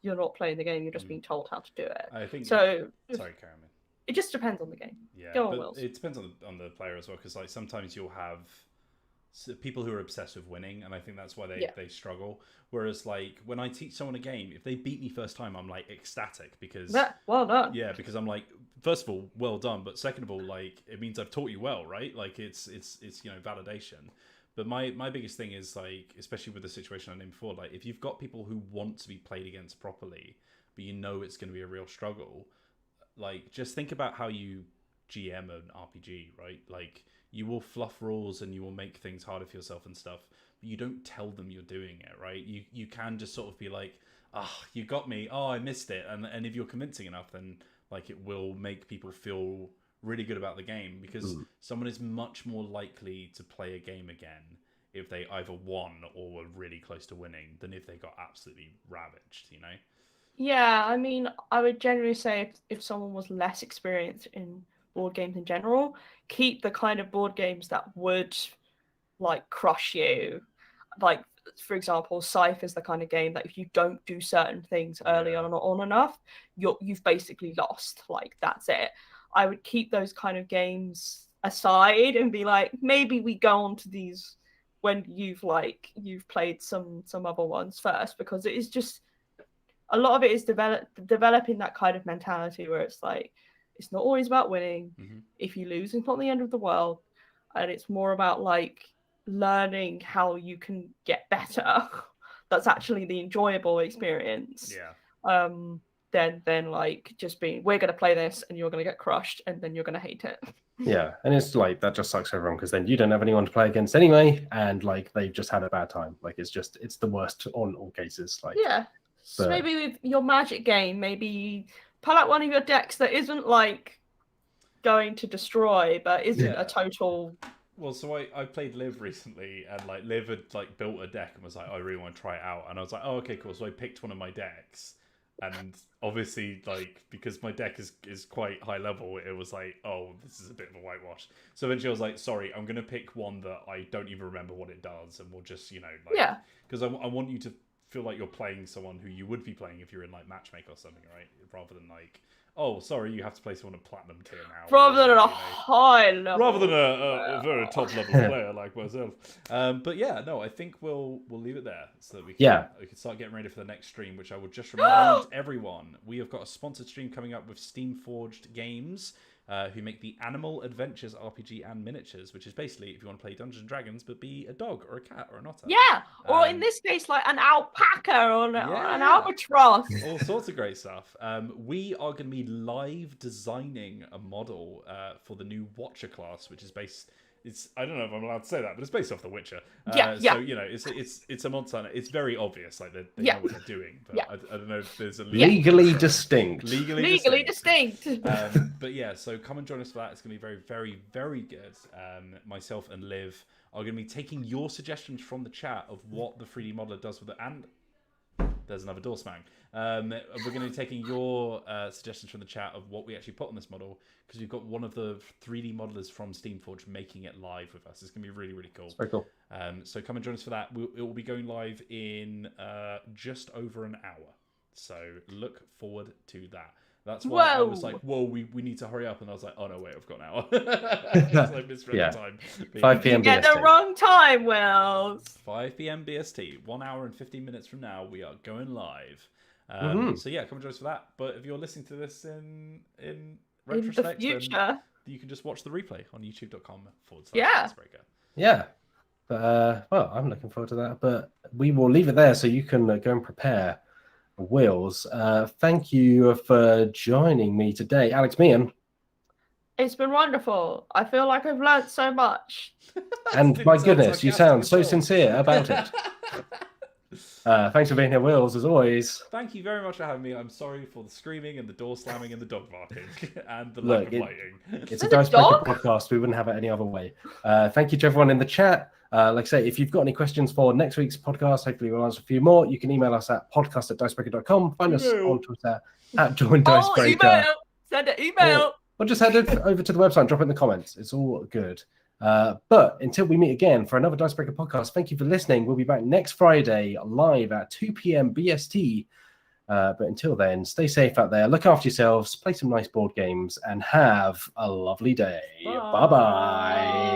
You're not playing the game, you're just being told how to do it. I think so. Sorry, Karen. It just depends on the game. Yeah, but it depends on the player as well, because like sometimes you'll have people who are obsessed with winning, and I think that's why they struggle. Whereas like when I teach someone a game, if they beat me first time, I'm like ecstatic because well done. Yeah, because I'm like, first of all, well done, but second of all, like it means I've taught you well, right? Like it's you know, validation. But my biggest thing is like, especially with the situation I named before, like if you've got people who want to be played against properly, but you know it's going to be a real struggle. Like, just think about how you GM an RPG, right? Like, you will fluff rules and you will make things harder for yourself and stuff, but you don't tell them you're doing it, right? You can just sort of be like, you got me. Oh, I missed it. And if you're convincing enough, then, like, it will make people feel really good about the game, because someone is much more likely to play a game again if they either won or were really close to winning than if they got absolutely ravaged, you know? Yeah, I mean, I would generally say if someone was less experienced in board games in general, keep the kind of board games that would like crush you. Like, for example, Scythe is the kind of game that if you don't do certain things early on enough, you've basically lost. Like, that's it. I would keep those kind of games aside and be like, maybe we go on to these when you've played some other ones first, because it is just, a lot of it is developing that kind of mentality where it's like, it's not always about winning. If you lose, it's not the end of the world. And it's more about like learning how you can get better. That's actually the enjoyable experience. Yeah. Then like just being, we're going to play this and you're going to get crushed and then you're going to hate it. Yeah, and it's like that just sucks for everyone, because then you don't have anyone to play against anyway, and like they've just had a bad time. Like it's the worst on all cases. Like So maybe with your Magic game, maybe pull out one of your decks that isn't like going to destroy, but isn't a total. Well, so I played Liv recently, and like Liv had like built a deck and was like, I really want to try it out, and I was like, oh, okay, cool. So I picked one of my decks, and obviously like because my deck is quite high level, it was like, oh, this is a bit of a whitewash. So eventually I was like, sorry, I'm gonna pick one that I don't even remember what it does, and we'll just, you know, like, because I want you to feel like you're playing someone who you would be playing if you're in like Matchmaker or something, right? Rather than like, oh, sorry, you have to play someone at platinum tier now. Rather than a high level. Rather than a very top level player like myself. But yeah, no, I think we'll leave it there so that we can start getting ready for the next stream, which I would just remind everyone, we have got a sponsored stream coming up with Steam Forged Games, who make the Animal Adventures RPG and miniatures, which is basically if you want to play Dungeons and Dragons but be a dog or a cat or an otter. Yeah, or in this case, like an alpaca or an albatross. All sorts of great stuff. We are going to be live designing a model for the new Watcher class, which is based. I don't know if I'm allowed to say that, but it's based off The Witcher. So you know, it's a monster hunter. It's very obvious, like they know what they're doing. But I don't know if there's a legally distinct. Legally distinct. But yeah, so come and join us for that. It's going to be very, very, very good. Myself and Liv are going to be taking your suggestions from the chat of what the 3D modeler does with it. And there's another door smack. We're going to be taking your suggestions from the chat of what we actually put on this model, because we've got one of the 3D modelers from Steamforge making it live with us. It's going to be really, really cool. It's very cool. So come and join us for that. It will be going live in just over an hour. So look forward to that. That's why I was Whoa. like, whoa, we need to hurry up. And I was like, oh, no, wait, I've got an hour. I misread Yeah. the time. 5 p.m. You get the BST. wrong time, Wills. 5 p.m. BST. 1 hour and 15 minutes from now, we are going live. So yeah, come and join us for that. But if you're listening to this in retrospect, In the future. then you can just watch the replay on youtube.com/Dicebreaker. Yeah. But, well, I'm looking forward to that. But we will leave it there so you can go and prepare Wills. Thank you for joining me today, Alex Meehan. It's been wonderful. I feel like I've learned so much. And my goodness, you sound so sincere about it. Thanks for being here, Wills, as always. Thank you very much for having me. I'm sorry for the screaming and the door slamming and the dog barking and the lack of lighting. It's a There's a dog? Dicebreaker podcast. We wouldn't have it any other way. Thank you to everyone in the chat. Like I say, if you've got any questions for next week's podcast, hopefully we'll answer a few more. You can email us at podcast@dicebreaker.com. Find us on Twitter at Join Dicebreaker. Email. Send an email. Or just head over to the website and drop it in the comments. It's all good. But until we meet again for another Dicebreaker podcast, thank you for listening. We'll be back next Friday live at 2 p.m. BST. But until then, stay safe out there. Look after yourselves. Play some nice board games and have a lovely day. Bye-bye.